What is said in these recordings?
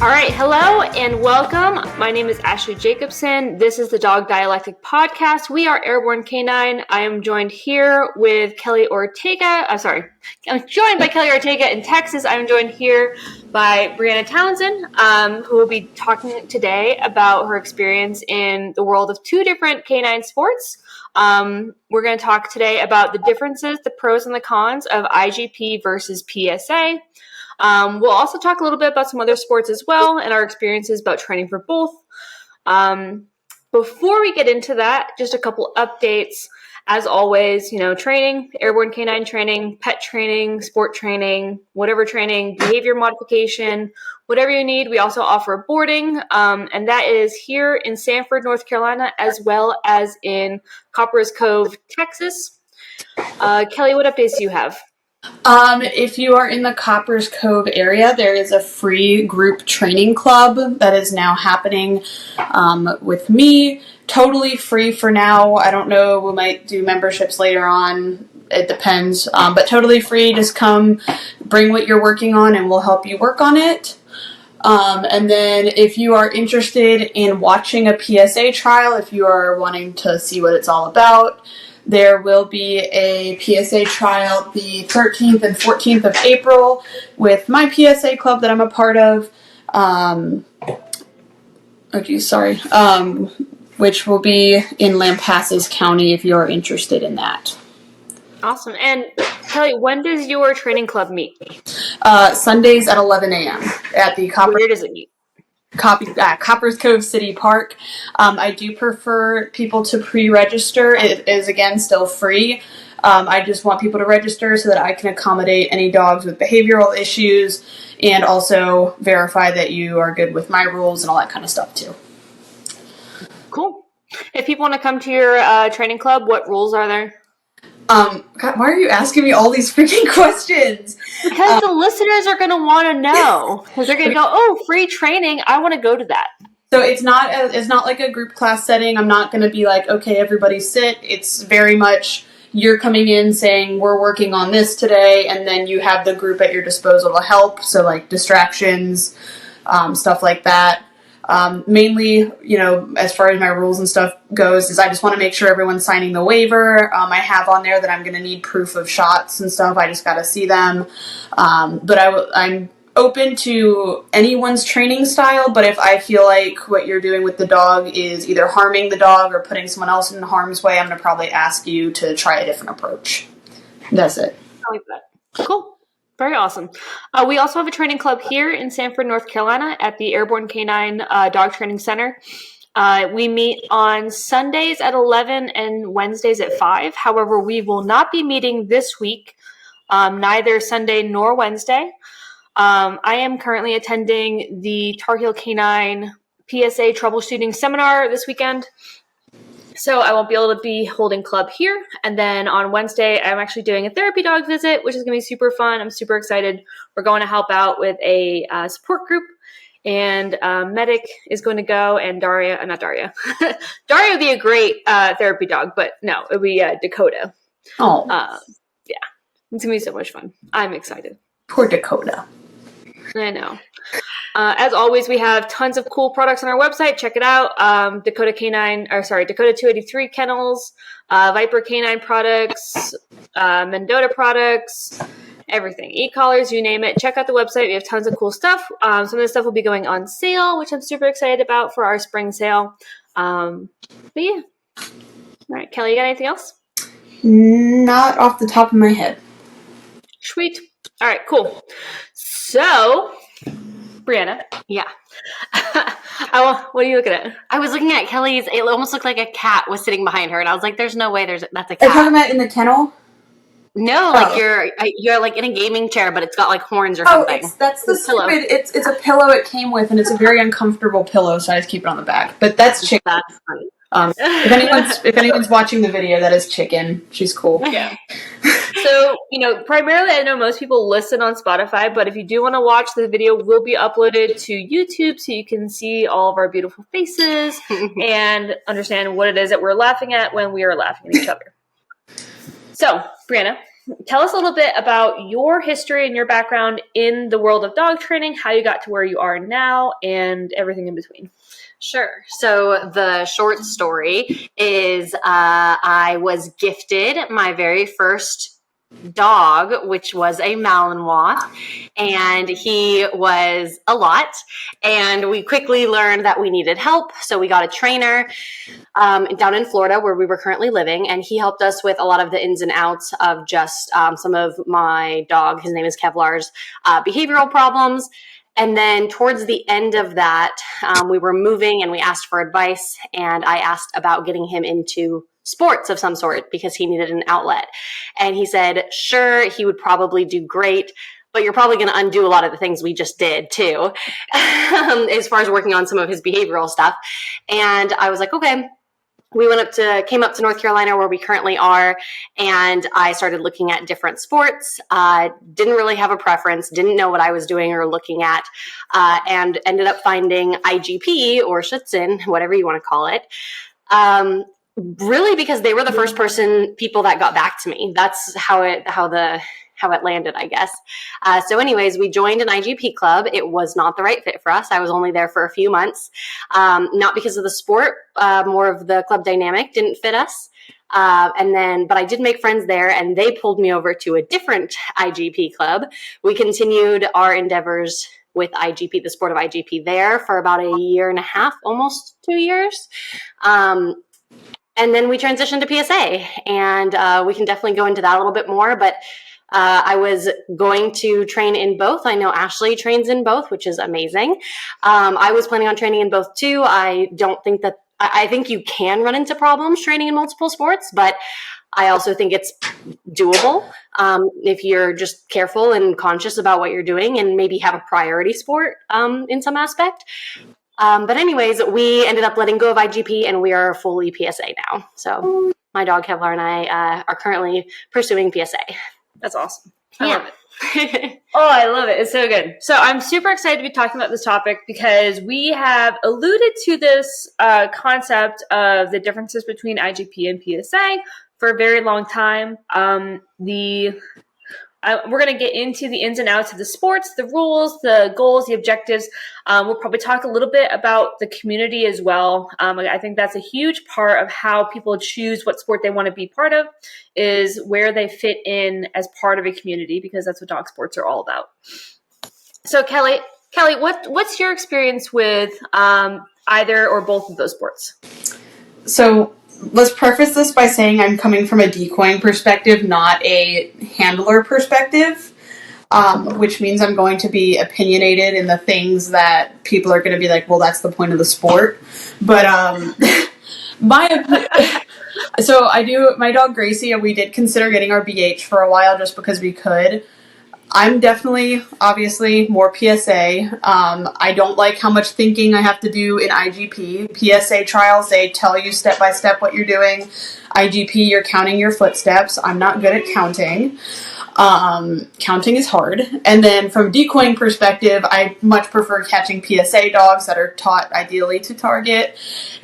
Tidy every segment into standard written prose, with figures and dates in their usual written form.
All right, hello and welcome. My name is Ashley Jacobson. This is the Dog Dialectic Podcast. We are Airborne Canine. I am joined here with Kelly Ortega. I'm joined by Kelly Ortega in Texas. I'm joined here by Brianna Townsend, who will be talking today about her experience in the world of two different canine sports. We're going to talk today about the differences, the pros and the cons of IGP versus PSA. We'll also talk a little bit about some other sports as well and our experiences about training for both. Before we get into that, just a couple updates. As always, training, airborne canine training, pet training, sport training, whatever training, behavior modification, whatever you need. We also offer boarding, and that is here in Sanford, North Carolina, as well as in Copperas Cove, Texas. Kelly, what updates do you have? If you are in the Copperas Cove area, there is a free group training club that is now happening with me. Totally free for now. I don't know, we might do memberships later on. It depends. But totally free. Just come, bring what you're working on, and we'll help you work on it. And then if you are interested in watching a PSA trial, if you are wanting to see what it's all about, there will be a PSA trial the 13th and 14th of April with my PSA club that I'm a part of. Which will be in Lampasas County if you're interested in that. Awesome. And Kelly, when does your training club meet? Sundays at 11 a.m. at the Copperas. Where does it meet? Copperas Cove City Park. I do prefer people to pre-register. It is, again, still free. I just want people to register so that I can accommodate any dogs with behavioral issues and also verify that you are good with my rules and all that kind of stuff, too. Cool. If people want to come to your training club, what rules are there? God, why are you asking me all these freaking questions? Because the listeners are going to want to know. Because they're going to go, oh, free training. I want to go to that. So it's not like a group class setting. I'm not going to be like, okay, everybody sit. It's very much you're coming in saying we're working on this today, and then you have the group at your disposal to help. So like distractions, stuff like that. Mainly, as far as my rules and stuff goes, is I just want to make sure everyone's signing the waiver. I have on there that I'm going to need proof of shots and stuff. I just got to see them. But I'm open to anyone's training style, but if I feel like what you're doing with the dog is either harming the dog or putting someone else in harm's way, I'm going to probably ask you to try a different approach. That's it. I like that. Cool. Very awesome. We also have a training club here in Sanford, North Carolina at the Airborne Canine Dog Training Center. We meet on Sundays at 11 and Wednesdays at 5. However, we will not be meeting this week, neither Sunday nor Wednesday. I am currently attending the Tar Heel Canine PSA troubleshooting seminar this weekend. So I won't be able to be holding club here. And then on Wednesday, I'm actually doing a therapy dog visit, which is going to be super fun. I'm super excited. We're going to help out with a support group. And Medic is going to go, and Daria Daria would be a great therapy dog, but no, it would be Dakota. Oh. Yeah. It's going to be so much fun. I'm excited. Poor Dakota. I know. As always, we have tons of cool products on our website. Check it out. Dakota 283 kennels, Viper canine products, Mendota products, everything. E-collars, you name it. Check out the website. We have tons of cool stuff. Some of the stuff will be going on sale, which I'm super excited about for our spring sale. But yeah. All right, Kelly, you got anything else? Not off the top of my head. Sweet. All right, cool. So, Brianna. Yeah. What are you looking at? I was looking at Kelly's. It almost looked like a cat was sitting behind her, and I was like, "There's no way. That's a cat." Are you talking about in the kennel? No, like you're like in a gaming chair, but it's got like horns or something. That's the pillow. It's a pillow it came with, and it's a very uncomfortable pillow, so I just keep it on the back. But that's Chicken. That's funny. If anyone's watching the video, that is Chicken. She's cool. Yeah. So, primarily I know most people listen on Spotify, but if you do want to watch, the video will be uploaded to YouTube so you can see all of our beautiful faces and understand what it is that we're laughing at when we are laughing at each other. So, Brianna, tell us a little bit about your history and your background in the world of dog training, how you got to where you are now, and everything in between. Sure. So the short story is I was gifted my very first dog, which was a Malinois, and he was a lot. And we quickly learned that we needed help. So we got a trainer down in Florida where we were currently living, and he helped us with a lot of the ins and outs of just some of my dog, his name is Kevlar's, behavioral problems. And then towards the end of that, we were moving and we asked for advice, and I asked about getting him into sports of some sort because he needed an outlet. And he said, sure, he would probably do great, but you're probably going to undo a lot of the things we just did too, as far as working on some of his behavioral stuff. And I was like, okay. We came up to North Carolina where we currently are, and I started looking at different sports. Didn't really have a preference, didn't know what I was doing or looking at, and ended up finding IGP or Schutzen, whatever you want to call it. Really because they were the first people that got back to me. That's how it landed, I guess. So anyways, we joined an IGP club. It was not the right fit for us. I was only there for a few months. Not because of the sport, more of the club dynamic didn't fit us. But I did make friends there, and they pulled me over to a different IGP club. We continued our endeavors with IGP, the sport of IGP there for about a year and a half, almost 2 years. And then we transitioned to PSA, and we can definitely go into that a little bit more, but I was going to train in both. I know Ashley trains in both, which is amazing. I was planning on training in both too. I think you can run into problems training in multiple sports, but I also think it's doable if you're just careful and conscious about what you're doing and maybe have a priority sport in some aspect. But anyways, we ended up letting go of IGP, and we are fully PSA now. So my dog Kevlar and I are currently pursuing PSA. That's awesome. I love it. Oh, I love it. It's so good. So I'm super excited to be talking about this topic because we have alluded to this concept of the differences between IGP and PSA for a very long time. We're going to get into the ins and outs of the sports, the rules, the goals, the objectives. We'll probably talk a little bit about the community as well. I think that's a huge part of how people choose what sport they want to be part of, is where they fit in as part of a community, because that's what dog sports are all about. So Kelly, what's your experience with either or both of those sports? So let's preface this by saying I'm coming from a decoying perspective, not a handler perspective, which means I'm going to be opinionated in the things that people are going to be like, well, that's the point of the sport. But so my dog Gracie, we did consider getting our BH for a while just because we could. I'm definitely, obviously, more PSA. I don't like how much thinking I have to do in IGP. PSA trials, they tell you step by step what you're doing. IGP, you're counting your footsteps. I'm not good at counting. Counting is hard. And then from decoying perspective, I much prefer catching PSA dogs that are taught ideally to target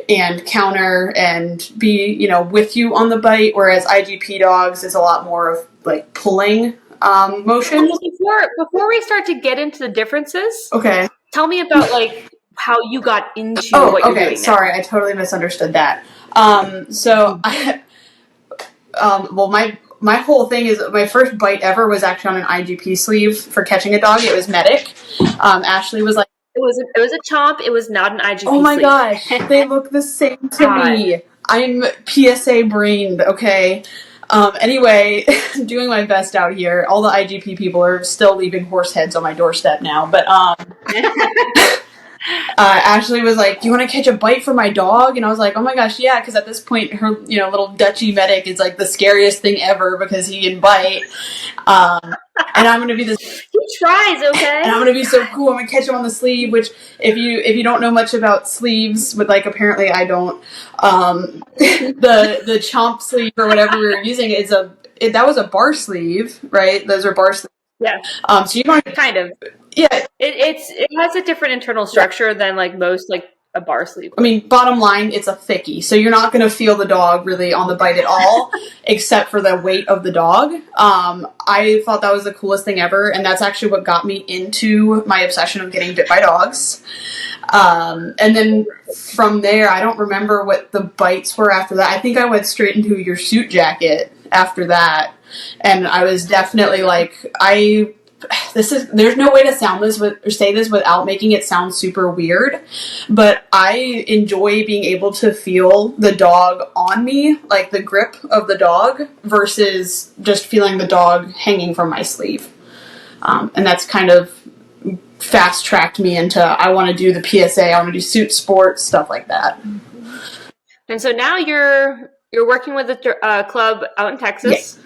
and counter and be, with you on the bite, whereas IGP dogs is a lot more of like pulling motion. Before we start to get into the differences, okay, tell me about like how you got into what you're doing now. Sorry, I totally misunderstood that. My whole thing is my first bite ever was actually on an IGP sleeve for catching a dog. It was Medic. Ashley was like, it was a chomp. It was not an IGP sleeve. Oh my gosh, they look the same to me. I'm PSA brained, okay? Anyway, doing my best out here. All the IGP people are still leaving horse heads on my doorstep now, but Ashley was like, do you want to catch a bite for my dog? And I was like, oh my gosh, yeah, because at this point, her, little Dutchy Medic is like the scariest thing ever because he can bite. And I'm going to be this... He tries, okay? And I'm going to be so cool. I'm going to catch him on the sleeve, which if you don't know much about sleeves, but like apparently I don't, the chomp sleeve or whatever we were using that was a bar sleeve, right? Those are bar sleeves. Yeah. So you don't... Kind of. Yeah. It has a different internal structure than like most like a bar sleeve. I mean, bottom line, it's a thickie, so you're not going to feel the dog really on the bite at all, except for the weight of the dog. I thought that was the coolest thing ever, and that's actually what got me into my obsession of getting bit by dogs. And then from there, I don't remember what the bites were after that. I think I went straight into your suit jacket after that, and I was definitely like, there's no way to say this without making it sound super weird, but I enjoy being able to feel the dog on me, like the grip of the dog, versus just feeling the dog hanging from my sleeve. And that's kind of fast-tracked me into, I want to do the PSA, I want to do suit sports, stuff like that. And so now you're working with a club out in Texas. Yeah.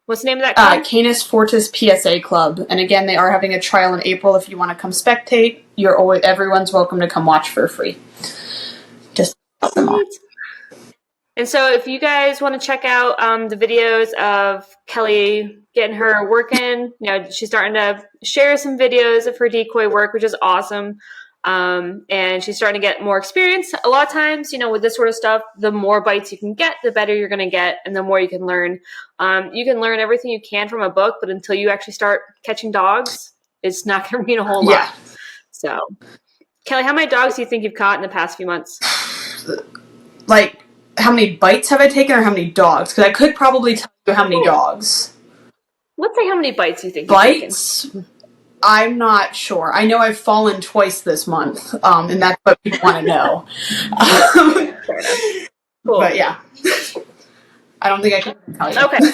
What's the name of that club? Canis Fortis PSA Club. And again, they are having a trial in April. If you want to come spectate, everyone's welcome to come watch for free. Just them all. And so if you guys want to check out the videos of Kelly getting her work in, she's starting to share some videos of her decoy work, which is awesome. And she's starting to get more experience. A lot of times, with this sort of stuff, the more bites you can get, the better you're going to get, and the more you can learn. You can learn everything you can from a book, but until you actually start catching dogs, it's not going to mean a whole lot. So, Kelly, how many dogs do you think you've caught in the past few months? Like, how many bites have I taken, or how many dogs? Because I could probably tell you how many dogs. Let's say how many bites you think bites? You've taken. I'm not sure. I know I've fallen twice this month, and that's what people want to know. Fair enough. Cool. But yeah, I don't think I can tell you. Okay.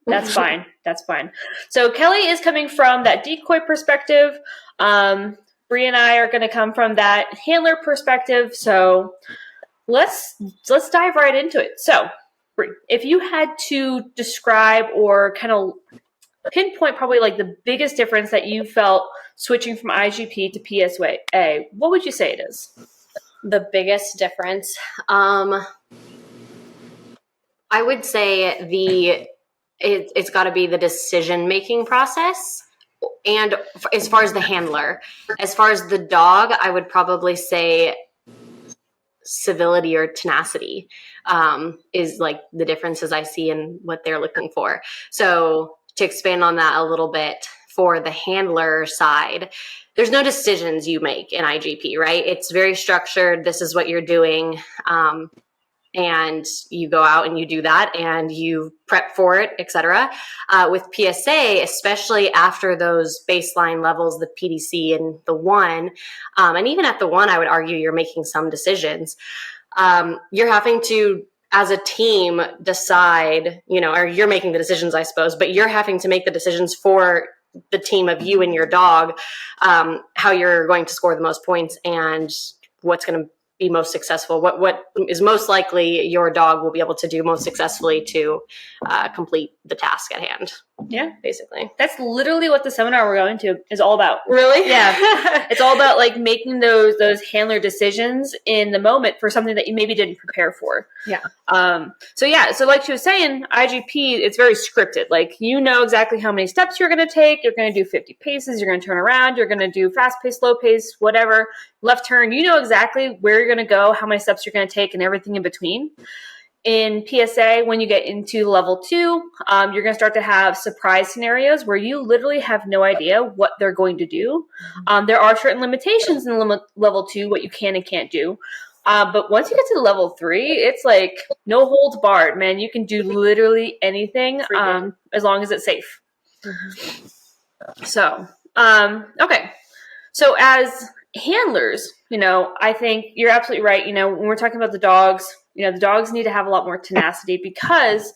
That's fine. That's fine. So Kelly is coming from that decoy perspective. Bree and I are going to come from that handler perspective. So let's dive right into it. So, Bree, if you had to describe or kind of pinpoint probably like the biggest difference that you felt switching from IGP to PSA, what would you say it is? The biggest difference, I would say it's got to be the decision-making process. And as far as the handler, as far as the dog, I would probably say civility or tenacity is like the differences I see in what they're looking for. So to expand on that a little bit, for the handler side, there's no decisions you make in IGP, right? It's very structured. This is what you're doing. And you go out and you do that and you prep for it, etc. With PSA, especially after those baseline levels, the PDC and the 1, and even at the 1, I would argue you're making some decisions. You're having to, as a team, decide, or you're making the decisions, I suppose, but you're having to make the decisions for the team of you and your dog, how you're going to score the most points and what's going to be most successful, what is most likely your dog will be able to do most successfully to complete the task at hand. Yeah, basically. That's literally what the seminar we're going to is all about. Really? Yeah. It's all about like making those handler decisions in the moment for something that you maybe didn't prepare for. Yeah. So like she was saying, IGP, it's very scripted. Like, exactly how many steps you're going to take. You're going to do 50 paces. You're going to turn around. You're going to do fast pace, slow pace, whatever, left turn. You know exactly where you're going to go, how many steps you're going to take, and everything in between. In PSA, when you get into level 2, you're going to start to have surprise scenarios where you literally have no idea what they're going to do. There are certain limitations in level 2, what you can and can't do. But once you get to level 3, it's like no holds barred, man. You can do literally anything as long as it's safe. Mm-hmm. So, okay. So as handlers, I think you're absolutely right. When we're talking about the dogs, the dogs need to have a lot more tenacity because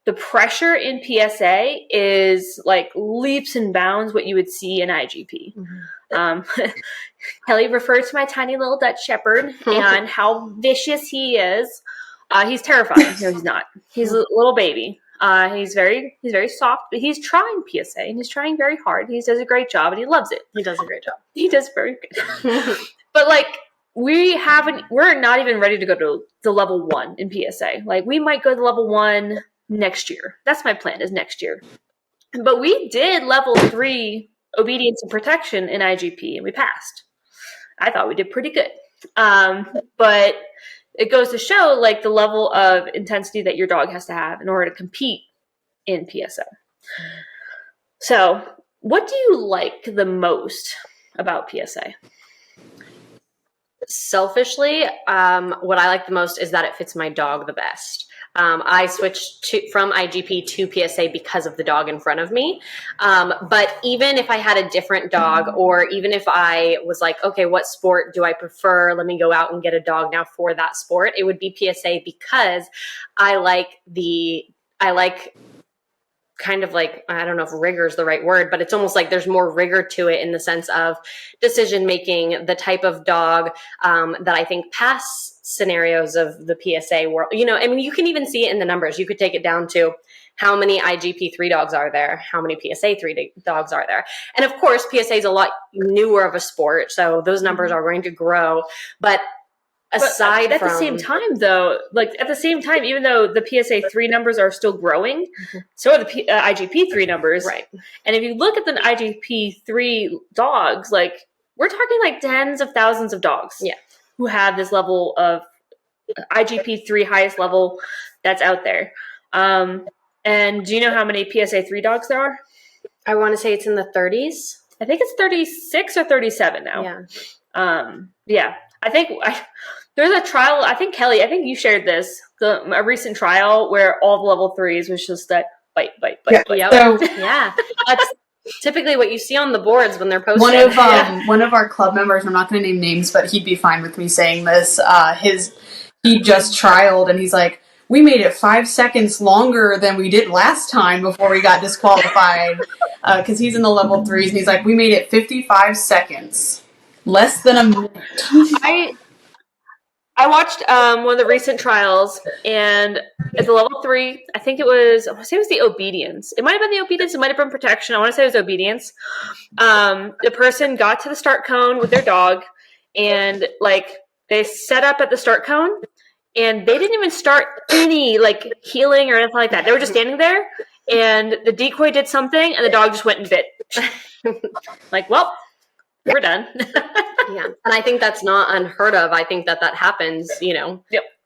the pressure in PSA is like leaps and bounds what you would see in IGP. Mm-hmm. Kelly referred to my tiny little Dutch Shepherd and how vicious he is. He's terrifying. No, he's not. He's a little baby. He's very soft, but he's trying PSA and he's trying very hard. He does a great job and he loves it. He does a great job. He does very good. But like, we're not even ready to go to the level 1 in PSA. Like, we might go to level 1 next year. That's my plan, is next year. But we did level 3 obedience and protection in IGP and we passed. I thought we did pretty good. But it goes to show like the level of intensity that your dog has to have in order to compete in PSA. So what do you like the most about PSA? Selfishly, what I like the most is that it fits my dog the best. I switched from IGP to PSA because of the dog in front of me. But even if I had a different dog, or even if I was like, okay, what sport do I prefer? Let me go out and get a dog now for that sport. It would be PSA because I like kind of like, I don't know if rigor is the right word, but it's almost like there's more rigor to it in the sense of decision making, the type of dog that I think pass scenarios of the PSA world, I mean, you can even see it in the numbers. You could take it down to how many IGP3 dogs are there, how many PSA3 dogs are there. And of course, PSA is a lot newer of a sport, so those numbers are going to grow. But aside at from the same time, though, even though the PSA3 numbers are still growing, so are the IGP3 numbers. Right. And if you look at the IGP3 dogs, like we're talking like tens of thousands of dogs who have this level of IGP3 highest level that's out there. And do you know how many PSA3 dogs there are? I want to say it's in the 30s. I think it's 36 or 37 now. Yeah. I think there's a trial. I think Kelly, you shared this, a recent trial where all the level 3s was just that bite. Yep. So, yeah. That's typically what you see on the boards when they're posted. One of our club members, I'm not going to name names, but he'd be fine with me saying this. He just trialed and he's like, we made it 5 seconds longer than we did last time before we got disqualified. Because he's in the level 3s and he's like, we made it 55 seconds. Less than a minute. I watched one of the recent trials, and at the level 3, I want to say it was the obedience. It might have been the obedience. It might have been protection. I want to say it was obedience. The person got to the start cone with their dog, and like they set up at the start cone, and they didn't even start any like healing or anything like that. They were just standing there, and the decoy did something, and the dog just went and bit. Like, well, we're done. Yeah. And I think that's not unheard of. I think that happens,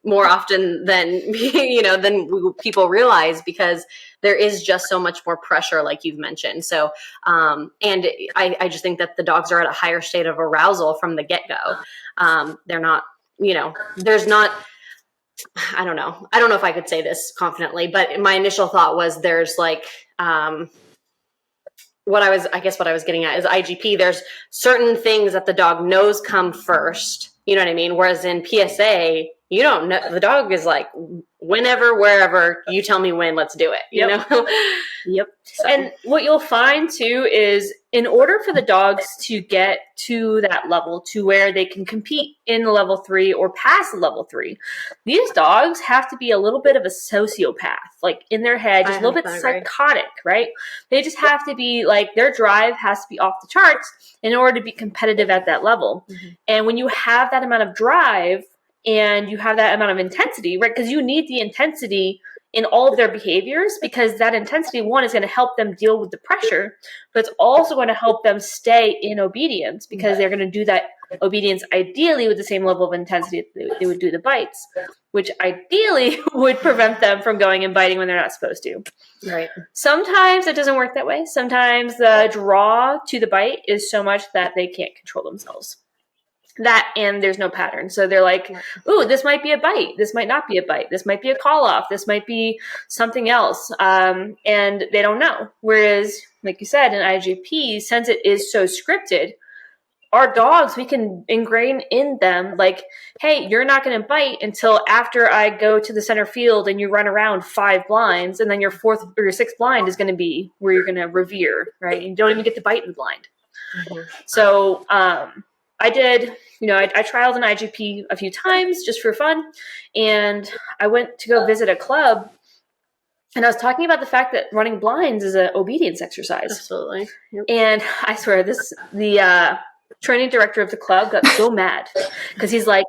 more often than, than people realize, because there is just so much more pressure, like you've mentioned. So, and I just think that the dogs are at a higher state of arousal from the get-go. They're not, there's not, I don't know if I could say this confidently, but my initial thought was there's like, what I was getting at is IGP, there's certain things that the dog knows come first. You know what I mean? Whereas in PSA, you don't know. The dog is like, whenever, wherever, you tell me when, let's do it. You know? Yep. So. And what you'll find too is in order for the dogs to get to that level to where they can compete in the level 3 or past the level 3, these dogs have to be a little bit of a sociopath, like in their head, just a little bit psychotic, right? They just have to be like, their drive has to be off the charts in order to be competitive at that level. Mm-hmm. And when you have that amount of drive and you have that amount of intensity, right? Because you need the intensity in all of their behaviors, because that intensity, one, is going to help them deal with the pressure, but it's also going to help them stay in obedience, because they're going to do that obedience ideally with the same level of intensity they would do the bites, which ideally would prevent them from going and biting when they're not supposed to. Right. Sometimes it doesn't work that way. Sometimes the draw to the bite is so much that they can't control themselves. That, and there's no pattern. So they're like, ooh, this might be a bite. This might not be a bite. This might be a call off. This might be something else. And they don't know. Whereas, like you said, in IGP, since it is so scripted, our dogs, we can ingrain in them like, hey, you're not going to bite until after I go to the center field and you run around 5 blinds. And then your 4th or your 6th blind is going to be where you're going to revere, right? You don't even get to bite in the blind. Mm-hmm. So, I did, I trialed an IGP a few times just for fun, and I went to go visit a club, and I was talking about the fact that running blinds is an obedience exercise. Absolutely. Yep. And I swear, the training director of the club got so mad, because he's like,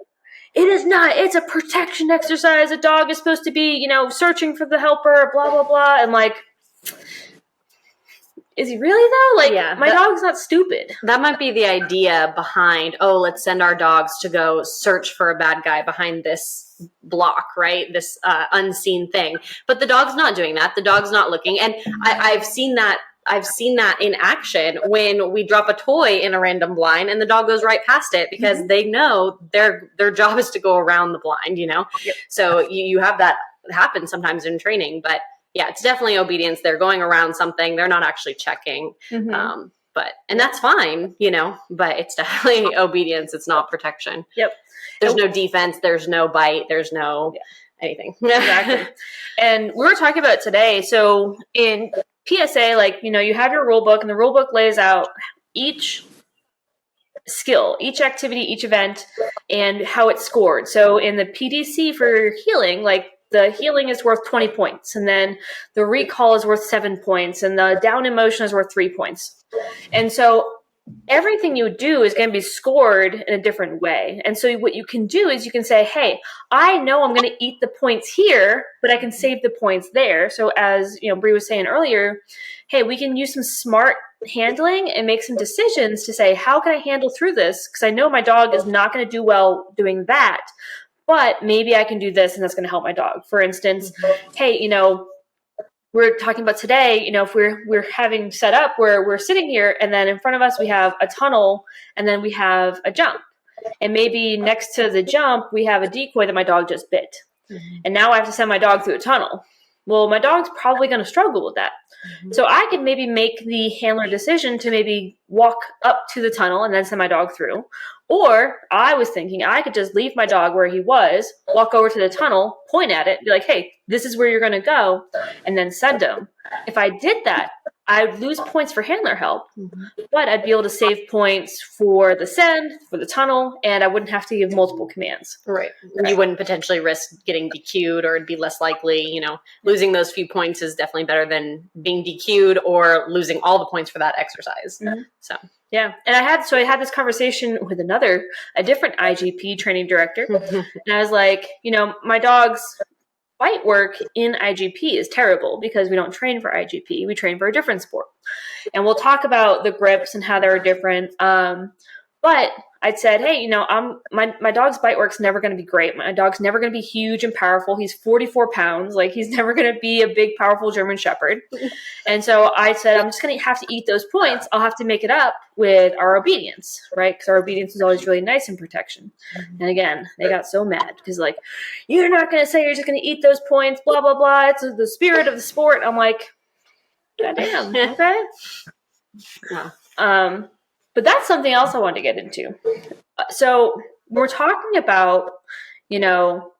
it is not, it's a protection exercise. A dog is supposed to be, searching for the helper, blah, blah, blah. And like, is he really though? Like, Yeah, my dog's not stupid. That might be the idea behind, let's send our dogs to go search for a bad guy behind this block, right? This unseen thing. But the dog's not doing that. The dog's not looking. And I've seen that. I've seen that in action when we drop a toy in a random blind and the dog goes right past it because they know their job is to go around the blind, you know? Yep. So you have that happen sometimes in training, but yeah, it's definitely obedience. They're going around something. They're not actually checking. And that's fine, you know, but it's definitely obedience. It's not protection. Yep. There's no defense. There's no bite. There's no anything. Exactly. And we were talking about it today. So in PSA, like, you know, you have your rule book, and the rule book lays out each skill, each activity, each event, and how it's scored. So in the PDC for healing, like, the healing is worth 20 points, and then the recall is worth 7 points, and the down in motion is worth 3 points. And so everything you do is going to be scored in a different way. And so what you can do is you can say, hey, I know I'm going to eat the points here, but I can save the points there. So as, you know, Bree was saying earlier, hey, we can use some smart handling and make some decisions to say, how can I handle through this? Because I know my dog is not going to do well doing that. But maybe I can do this, and that's going to help my dog. For instance, hey, you know, we're talking about today, you know, if we're having set up where we're sitting here, and then in front of us we have a tunnel, and then we have a jump. And maybe next to the jump, we have a decoy that my dog just bit. And now I have to send my dog through a tunnel. Well, my dog's probably going to struggle with that. So I could maybe make the handler decision to maybe walk up to the tunnel and then send my dog through. Or I was thinking I could just leave my dog where he was, walk over to the tunnel, point at it, be like, hey, this is where you're going to go, and then send him. If I did that, I'd lose points for handler help, but I'd be able to save points for the send, for the tunnel, and I wouldn't have to give multiple commands. Right. You wouldn't potentially risk getting DQ'd, or it'd be less likely, you know, losing those few points is definitely better than being DQ'd or losing all the points for that exercise. So. Yeah. And I had this conversation with a different IGP training director. And I was like, you know, my dog's bite work in IGP is terrible because we don't train for IGP. We train for a different sport. And we'll talk about the grips and how they're different. But I'd said, hey, you know, my dog's bite work's never going to be great. My dog's never going to be huge and powerful. He's 44 pounds. Like, he's never going to be a big, powerful German Shepherd. And so I said, I'm just going to have to eat those points. I'll have to make it up with our obedience, right? Because our obedience is always really nice in protection. And again, they got so mad because, like, you're not going to say you're just going to eat those points, blah, blah, blah. It's the spirit of the sport. I'm like, goddamn, okay. Wow. But that's something else I wanted to get into. So we're talking about, you know,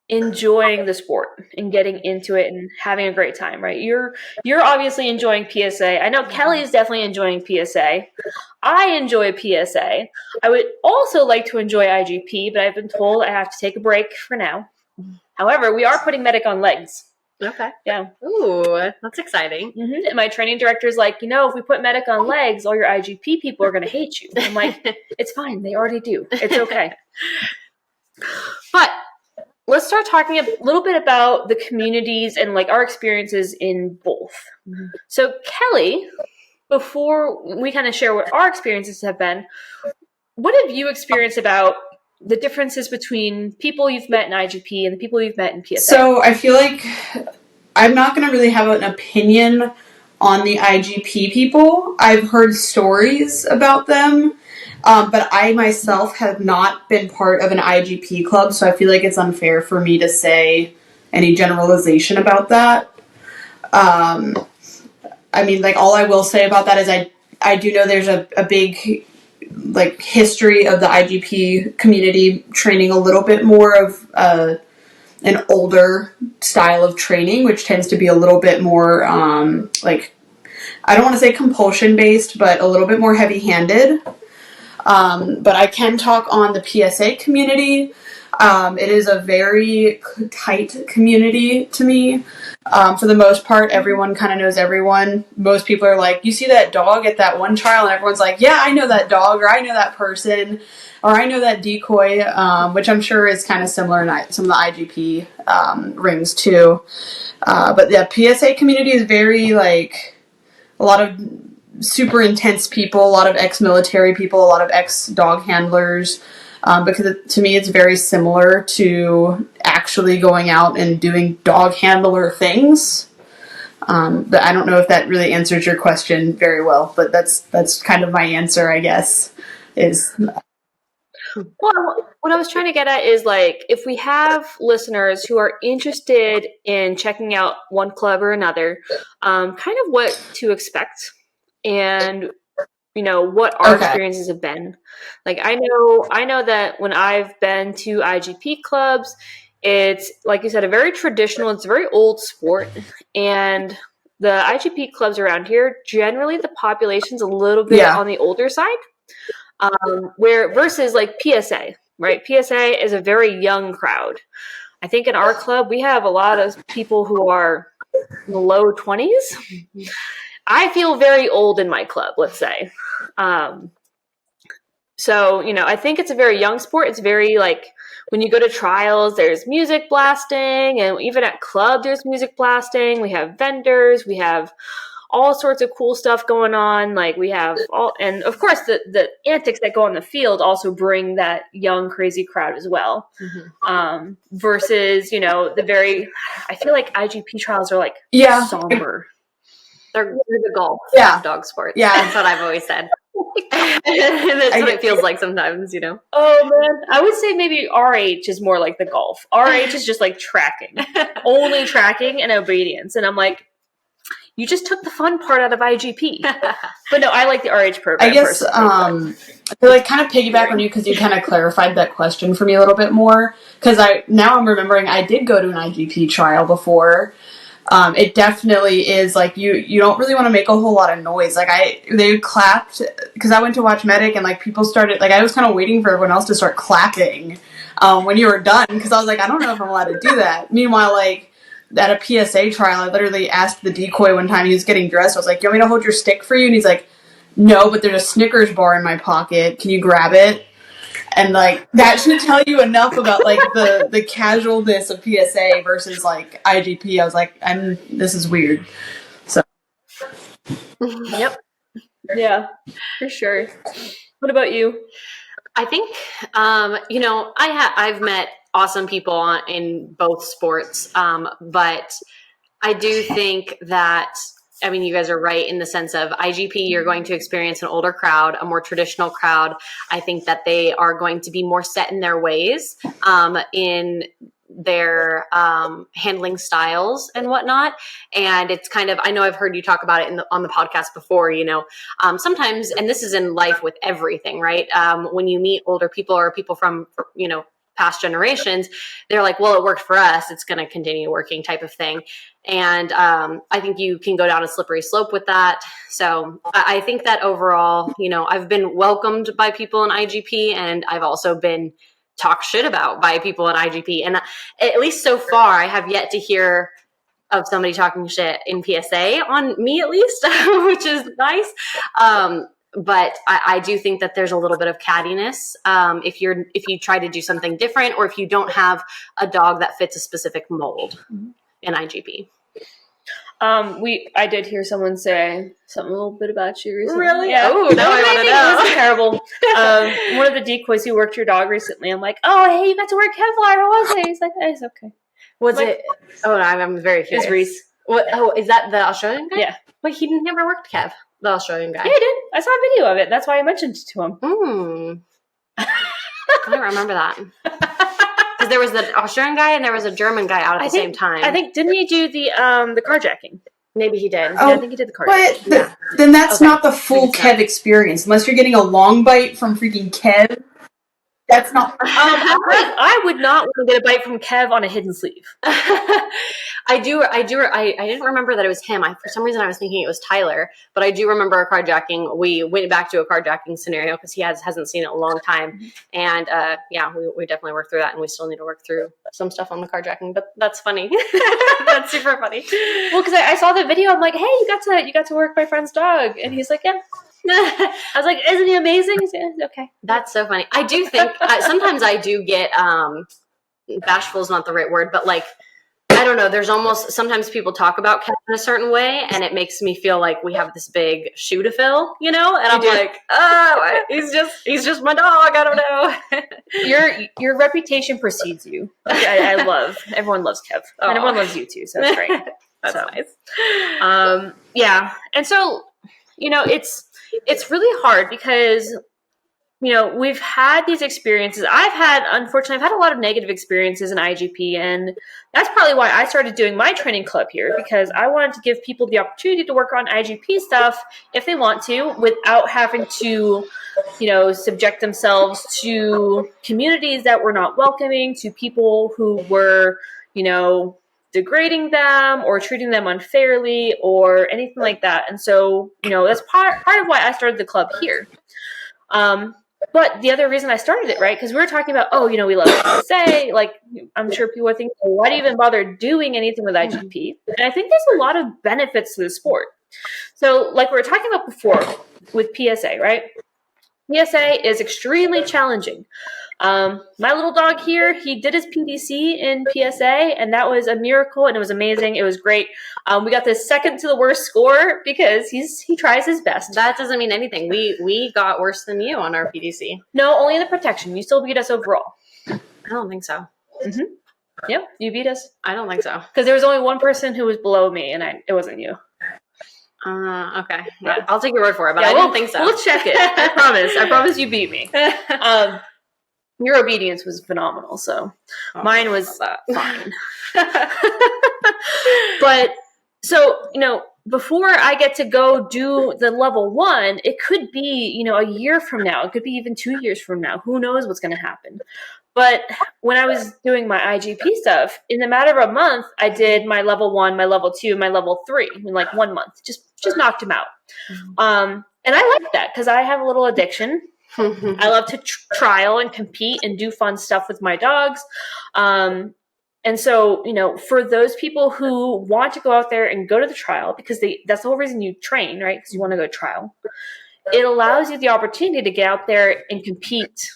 enjoying the sport and getting into it and having a great time, right? You're obviously enjoying PSA. I know Kelly is definitely enjoying PSA. I enjoy PSA. I would also like to enjoy IGP, but I've been told I have to take a break for now. However, we are putting Medic on legs. Okay. Yeah. Ooh, that's exciting. And my training director is like, you know, if we put Medic on legs, all your IGP people are going to hate you. I'm like, it's fine. They already do. It's okay. But let's start talking a little bit about the communities and, like, our experiences in both. So Kelly, before we kind of share what our experiences have been, what have you experienced about the differences between people you've met in IGP and the people you've met in PSA? So I feel like I'm not going to really have an opinion on the IGP people. I've heard stories about them, but I myself have not been part of an IGP club, so I feel like it's unfair for me to say any generalization about that. I mean, like, all I will say about that is I do know there's a big, like, history of the IGP community training a little bit more of an older style of training, which tends to be a little bit more, like, I don't want to say compulsion based, but a little bit more heavy handed. But I can talk on the PSA community. It is a very tight community to me. For the most part, everyone kind of knows everyone. Most people are like, you see that dog at that one trial, and everyone's like, yeah, I know that dog, or I know that person, or I know that decoy, which I'm sure is kind of similar in some of the IGP rings too. But the PSA community is very, like a lot of super intense people, a lot of ex-military people, a lot of ex-dog handlers, because to me it's very similar to actually going out and doing dog handler things. But I don't know if that really answers your question very well, but that's kind of my answer, I guess, is... Well, what I was trying to get at is, like, if we have listeners who are interested in checking out one club or another, kind of what to expect and, you know, what our experiences have been. Like, I know that when I've been to IGP clubs, it's, like you said, a very traditional, it's a very old sport. And the IGP clubs around here, generally the population's a little bit on the older side. Where versus like PSA, right? PSA is a very young crowd. I think in our club, we have a lot of people who are in the low 20s. I feel very old in my club, let's say. So, you know, I think it's a very young sport. It's very, like, when you go to trials, there's music blasting, and even at club, there's music blasting. We have vendors, we have all sorts of cool stuff going on. Like, we have all, and of course the antics that go on the field also bring that young, crazy crowd as well. Versus, you know, I feel like IGP trials are like somber. They're the golf of dog sports. Yeah. That's what I've always said. That's what it feels like sometimes, you know? Oh, man. I would say maybe RH is more like the golf. RH is just like tracking. Only tracking and obedience. And I'm like, you just took the fun part out of IGP. But no, I like the RH program. I guess to like kind of piggyback on you, because you kind of clarified that question for me a little bit more. Because I'm remembering I did go to an IGP trial before. It definitely is like you don't really want to make a whole lot of noise. Like they clapped because I went to watch Medic, and like people started, like, I was kind of waiting for everyone else to start clapping when you were done, because I was like, I don't know if I'm allowed to do that. Meanwhile, like, at a PSA trial, I literally asked the decoy one time, he was getting dressed, I was like, you want me to hold your stick for you? And he's like, no, but there's a Snickers bar in my pocket. Can you grab it? And, like, that should tell you enough about, like, the casualness of PSA versus, like, IGP. I was like, this is weird. So. Yep. Yeah, for sure. What about you? I think, you know, I've met awesome people in both sports, but I do think that, I mean, you guys are right in the sense of IGP, you're going to experience an older crowd, a more traditional crowd. I think that they are going to be more set in their ways, in their handling styles and whatnot. And it's kind of, I know I've heard you talk about it on the podcast before, you know, sometimes, and this is in life with everything, right? When you meet older people or people from, you know, past generations, they're like, well, it worked for us, it's going to continue working, type of thing. And I think you can go down a slippery slope with that. So I think that overall, you know, I've been welcomed by people in IGP, and I've also been talked shit about by people in IGP. And at least so far, I have yet to hear of somebody talking shit in PSA on me, at least, which is nice. But I do think that there's a little bit of cattiness if you try to do something different, or if you don't have a dog that fits a specific mold in IGP. I did hear someone say something a little bit about you recently. Really? Yeah. Oh, now I want to know. It was terrible. One of the decoys who worked your dog recently, I'm like, oh, hey, you got to wear Kevlar. How was it? He's like, it's okay. Was it? Oh, I'm very curious. It's Reese. What? Oh, is that the Australian guy? Yeah. Wait, he never worked Kev, the Australian guy. Yeah, he did. I saw a video of it. That's why I mentioned it to him. I don't remember that. Because there was the Australian guy and there was a German guy out at the same time. I think, didn't he do the carjacking? Maybe he did. Oh, yeah, I think he did the carjacking. But then that's not the full Kev experience. Unless you're getting a long bite from freaking Kev. That's not. I would not want to get a bite from Kev on a hidden sleeve. I didn't remember that it was him. For some reason, I was thinking it was Tyler. But I do remember a carjacking. We went back to a carjacking scenario because he hasn't seen it in a long time. And we definitely worked through that, and we still need to work through some stuff on the carjacking. But that's funny. That's super funny. Well, because I saw the video, I'm like, hey, you got to work my friend's dog, and he's like, yeah. I was like, isn't he amazing? He's like, okay. That's so funny. I do think sometimes I do get bashful is not the right word, but like I I don't know. There's almost, sometimes people talk about Kev in a certain way, and it makes me feel like we have this big shoe to fill, you know? And I'm like, oh, he's just my dog. I don't know. Your reputation precedes you. I love, everyone loves Kev. And everyone loves you too, so that's great. That's nice. Yeah. And so, you know, it's really hard because, you know, we've had these experiences. Unfortunately, I've had a lot of negative experiences in IGP, and that's probably why I started doing my training club here, because I wanted to give people the opportunity to work on IGP stuff if they want to, without having to, you know, subject themselves to communities that were not welcoming, to people who were, you know, degrading them or treating them unfairly or anything like that. And so, you know, that's part of why I started the club here. But the other reason I started it, right, because we were talking about, oh, you know, we love PSA. Like, I'm sure people would think, well, why do you even bother doing anything with IGP? And I think there's a lot of benefits to the sport. So, like we were talking about before with PSA, right? PSA is extremely challenging. My little dog here, he did his PDC in PSA, and that was a miracle, and it was amazing. It was great. We got the second to the worst score because he tries his best. That doesn't mean anything. We got worse than you on our PDC. No, only in the protection. You still beat us overall. I don't think so. Mm-hmm. Yep, you beat us. I don't think so. Because there was only one person who was below me, and it wasn't you. Okay. Yeah. I'll take your word for it, but I don't think so. We'll check it. I promise. I promise you beat me. Your obedience was phenomenal, so mine was fine. But so, you know, before I get to go do the level 1, it could be, you know, a year from now. It could be even 2 years from now. Who knows what's going to happen? But when I was doing my IGP stuff, in the matter of a month, I did my level 1, my level 2, my level 3 in like 1 month. Just knocked them out. And I like that because I have a little addiction. I love to trial and compete and do fun stuff with my dogs. And so, you know, for those people who want to go out there and go to the trial, because that's the whole reason you train, right? Because you want to go to trial. It allows you the opportunity to get out there and compete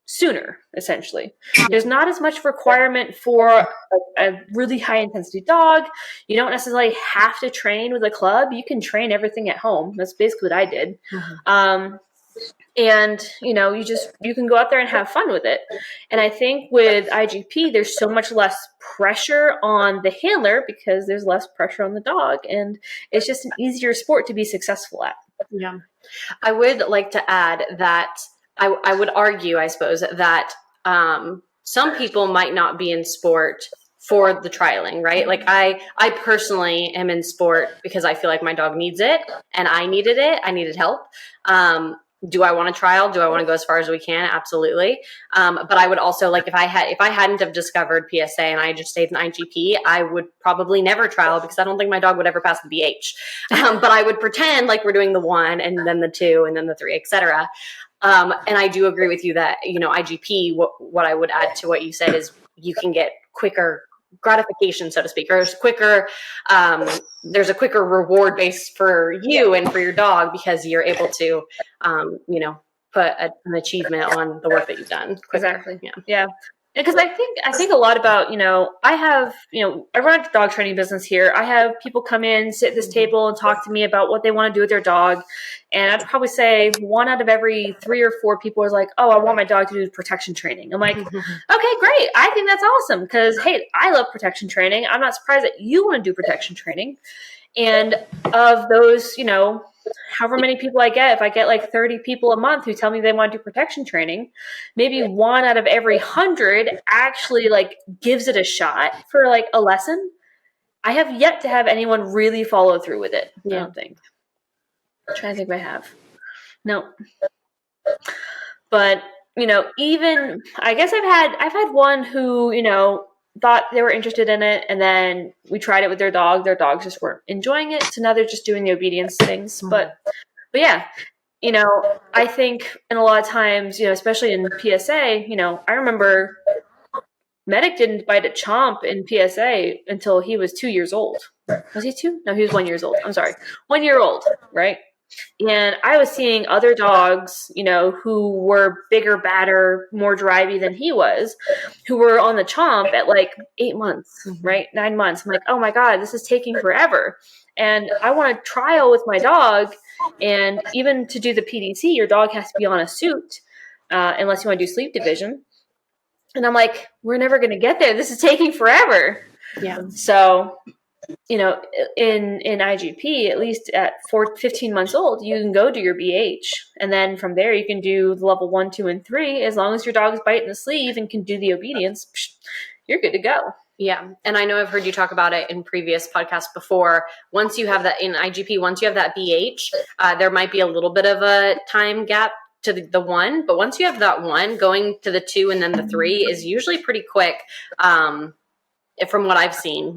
sooner, essentially. There's not as much requirement for a really high intensity dog. You don't necessarily have to train with a club. You can train everything at home. That's basically what I did. And, you know, you can go out there and have fun with it. And I think with IGP, there's so much less pressure on the handler because there's less pressure on the dog. And it's just an easier sport to be successful at. Yeah. I would like to add that I would argue, I suppose, that some people might not be in sport for the trialing, right? Like I personally am in sport because I feel like my dog needs it and I needed it. I needed help. Do I want to trial? Do I want to go as far as we can? Absolutely. But I would also, like, if I hadn't have discovered PSA and I just stayed in IGP, I would probably never trial because I don't think my dog would ever pass the BH. But I would pretend like we're doing the 1 and then the 2 and then the 3, etc. And I do agree with you that, you know, IGP, what I would add to what you said is you can get quicker gratification, so to speak, or there's a quicker reward base for you and for your dog because you're able to, you know, put an achievement on the work that you've done quicker. Exactly. Yeah. Because I think a lot about, you know, I run a dog training business here. I have people come in, sit at this table and talk to me about what they want to do with their dog. And I'd probably say 1 out of every 3 or 4 people is like, oh, I want my dog to do protection training. I'm like, okay, great. I think that's awesome because, hey, I love protection training. I'm not surprised that you want to do protection training. And of those, you know, however many people I get, if I get like 30 people a month who tell me they want to do protection training, maybe 1 out of every 100 actually like gives it a shot for like a lesson. I have yet to have anyone really follow through with it. I don't think. I'm trying to think if I have. No. But, you know, even I guess I've had one who, you know, thought they were interested in it, and then we tried it with their dog. Their dogs just weren't enjoying it, so now they're just doing the obedience things. But yeah, you know, I think in a lot of times, you know, especially in PSA, you know, I remember Medic didn't bite a chomp in PSA until he was 2 years old. Was he 2? No, he was 1 year old. I'm sorry, 1 year old, right? And I was seeing other dogs, who were bigger, badder, more drivey than he was, who were on the chomp at like 8 months, right? 9 months. I'm like, oh my God, this is taking forever. And I want to trial with my dog. And even to do the PDC, your dog has to be on a suit, unless you want to do sleep division. And I'm like, we're never going to get there. This is taking forever. Yeah. So, in IGP, at least at 15 months old, you can go do your BH. And then from there, you can do the level 1, 2, and 3. As long as your dog's biting the sleeve and can do the obedience, you're good to go. Yeah. And I know I've heard you talk about it in previous podcasts before. Once you have that in IGP, once you have that BH, there might be a little bit of a time gap to the 1. But once you have that 1, going to the 2 and then the 3 is usually pretty quick. From what I've seen,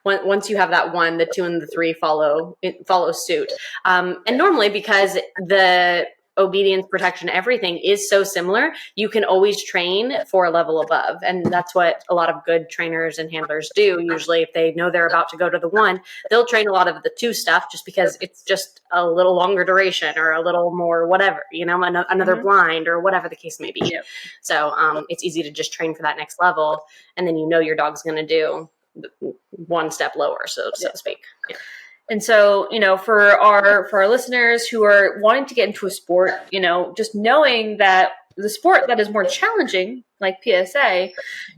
once you have that 1, the 2 and the 3 follow suit. And normally, because the obedience, protection, everything is so similar, you can always train for a level above. And that's what a lot of good trainers and handlers do. Usually, if they know they're about to go to the 1, they'll train a lot of the 2 stuff just because it's just a little longer duration or a little more whatever, another blind or whatever the case may be. Yep. So it's easy to just train for that next level. And then your dog's going to do 1 step lower, so to speak. Yeah. And so, for our listeners who are wanting to get into a sport, just knowing that the sport that is more challenging, like PSA,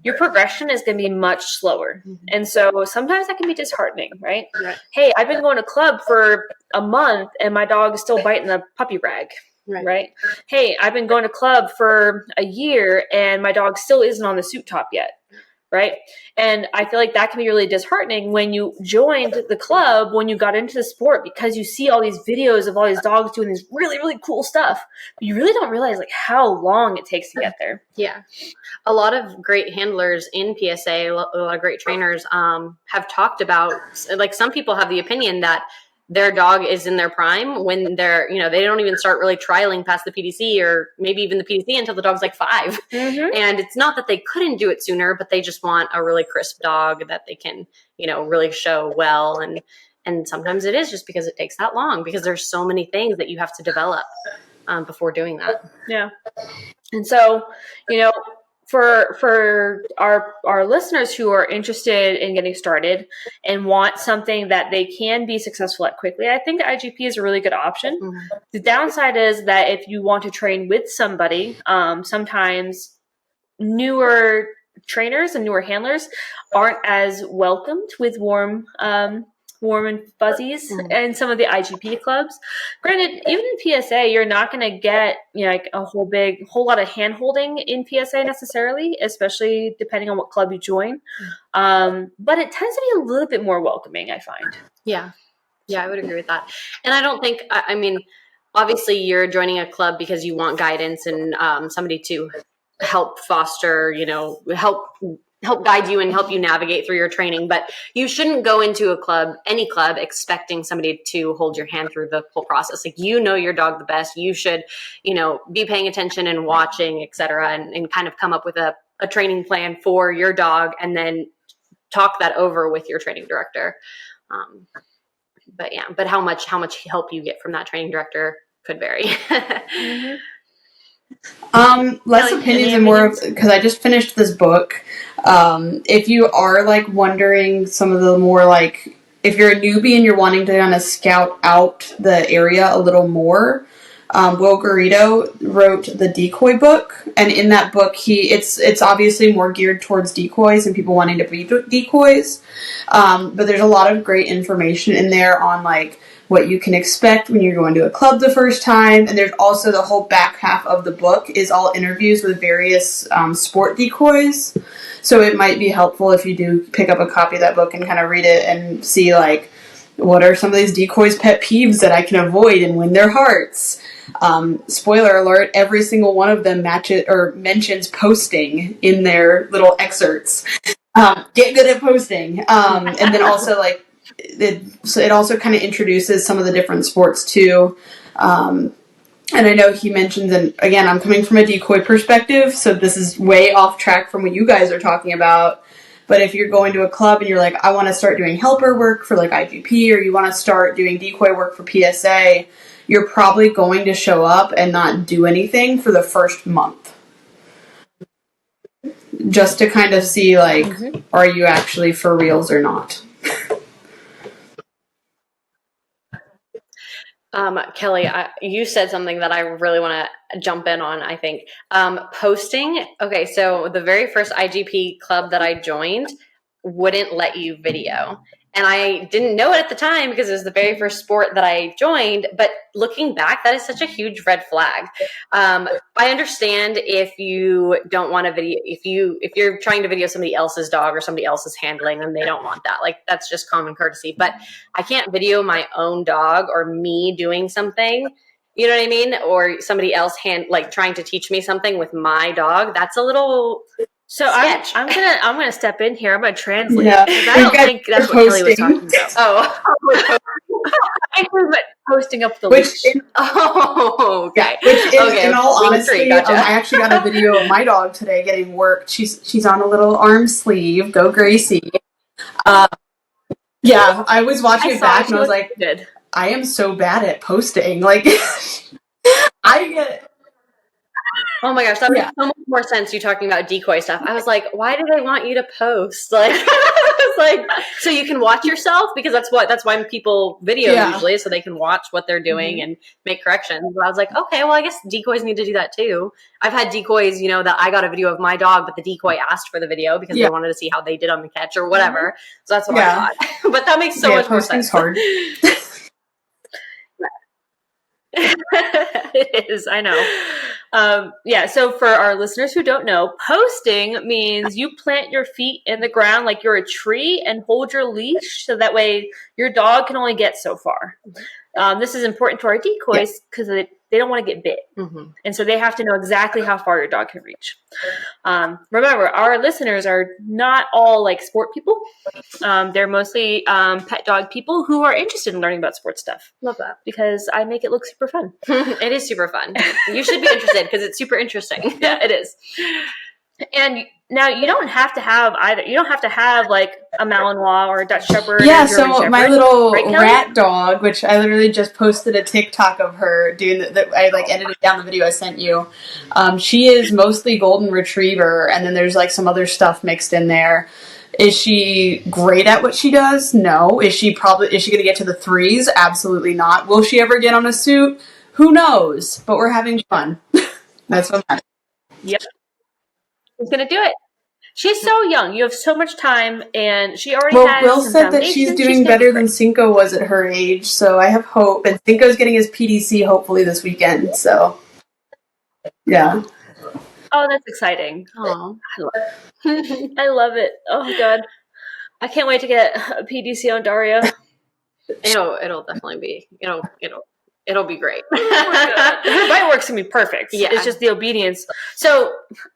your progression is going to be much slower. Mm-hmm. And so sometimes that can be disheartening, right? Hey, I've been going to club for a month and my dog is still biting the puppy rag. Right? Hey, I've been going to club for a year and my dog still isn't on the suit top yet. Right. And I feel like that can be really disheartening when you joined the club, when you got into the sport, because you see all these videos of all these dogs doing this really, really cool stuff. But you really don't realize like how long it takes to get there. Yeah. A lot of great handlers in PSA, a lot of great trainers have talked about, like, some people have the opinion that their dog is in their prime when they're, they don't even start really trialing past the PDC or maybe even the PDC until the dog's like 5. Mm-hmm. And it's not that they couldn't do it sooner, but they just want a really crisp dog that they can, really show well. And sometimes it is just because it takes that long, because there's so many things that you have to develop before doing that. Yeah. And so, for our listeners who are interested in getting started and want something that they can be successful at quickly, I think IGP is a really good option. Mm-hmm. The downside is that if you want to train with somebody, sometimes newer trainers and newer handlers aren't as welcomed with warm and fuzzies in some of the IGP clubs. Granted, even in PSA, you're not going to get like a whole lot of hand holding in PSA necessarily, especially depending on what club you join. But it tends to be a little bit more welcoming, I find. Yeah, I would agree with that. And I don't think, I mean, obviously you're joining a club because you want guidance and somebody to help foster, help guide you and help you navigate through your training. But you shouldn't go into any club, expecting somebody to hold your hand through the whole process. Like, your dog the best. You should, be paying attention and watching, et cetera, and kind of come up with a training plan for your dog and then talk that over with your training director. But how much help you get from that training director could vary. Mm-hmm. Less opinions and more because I just finished this book. If you are like wondering some of the more like, if you're a newbie and you're wanting to kind of scout out the area a little more, Will Garrido wrote the decoy book, and in that book it's obviously more geared towards decoys and people wanting to be decoys, but there's a lot of great information in there on like what you can expect when you're going to a club the first time. And there's also the whole back half of the book is all interviews with various sport decoys. So it might be helpful if you do pick up a copy of that book and kind of read it and see like, what are some of these decoys' pet peeves that I can avoid and win their hearts. Spoiler alert, every single one of them mentions posting in their little excerpts. Get good at posting. And then also like, it also kind of introduces some of the different sports too. And I know he mentions, and again, I'm coming from a decoy perspective, so this is way off track from what you guys are talking about. But if you're going to a club and you're like, I want to start doing helper work for like IGP, or you want to start doing decoy work for PSA, you're probably going to show up and not do anything for the first month. Just to kind of see, like, are you actually for reals or not? Kelly, you said something that I really want to jump in on, I think. Posting. Okay, so the very first IGP club that I joined wouldn't let you video. And I didn't know it at the time because it was the very first sport that I joined. But looking back, that is such a huge red flag. I understand if you don't want to video, if you're trying to video somebody else's dog or somebody else's handling and they don't want that. Like, that's just common courtesy. But I can't video my own dog or me doing something. You know what I mean? Or somebody else trying to teach me something with my dog. That's a little. So I'm gonna step in here. I'm gonna translate. Yeah. I don't think that's what Kelly was talking about. Oh, but posting up the leash. Okay. Okay. In all honesty, gotcha. I actually got a video of my dog today getting worked. She's on a little arm sleeve. Go Gracie. Yeah, I was watching it back and I was like, I am so bad at posting. Like, I get. Oh my gosh, that makes so much more sense. You talking about decoy stuff. I was like, why do they want you to post? Like, it's like, so you can watch yourself, because that's why people video usually, so they can watch what they're doing and make corrections. But I was like, okay, well, I guess decoys need to do that too. I've had decoys, that I got a video of my dog, but the decoy asked for the video because they wanted to see how they did on the catch or whatever. So that's what I thought. But that makes so much more sense. Hard. It is, I know. So for our listeners who don't know, posting means you plant your feet in the ground like you're a tree and hold your leash, so that way your dog can only get so far. This is important to our decoys because they don't want to get bit. And so they have to know exactly how far your dog can reach. Remember, our listeners are not all like sport people. They're mostly pet dog people who are interested in learning about sports stuff. Love that. Because I make it look super fun. It is super fun. You should be interested because it's super interesting. Yeah, it is. And now you don't have to have either. You don't have to have like a Malinois or a Dutch Shepherd. Yeah, so my little rat dog, which I literally just posted a TikTok of her doing I like edited down the video I sent you. She is mostly golden retriever, and then there's like some other stuff mixed in there. Is she great at what she does? No. Is she going to get to the 3s? Absolutely not. Will she ever get on a suit? Who knows? But we're having fun. That's what matters. Yep. She's going to do it. She's so young. You have so much time, and she already has Will said that she's doing better than Cinco was at her age, so I have hope. And Cinco's getting his PDC hopefully this weekend, so yeah. Oh, that's exciting. Oh, I love it. I love it. Oh, God. I can't wait to get a PDC on Daria. It'll definitely be, it'll be great. Her bite work's going to be perfect. Yeah. It's just the obedience. So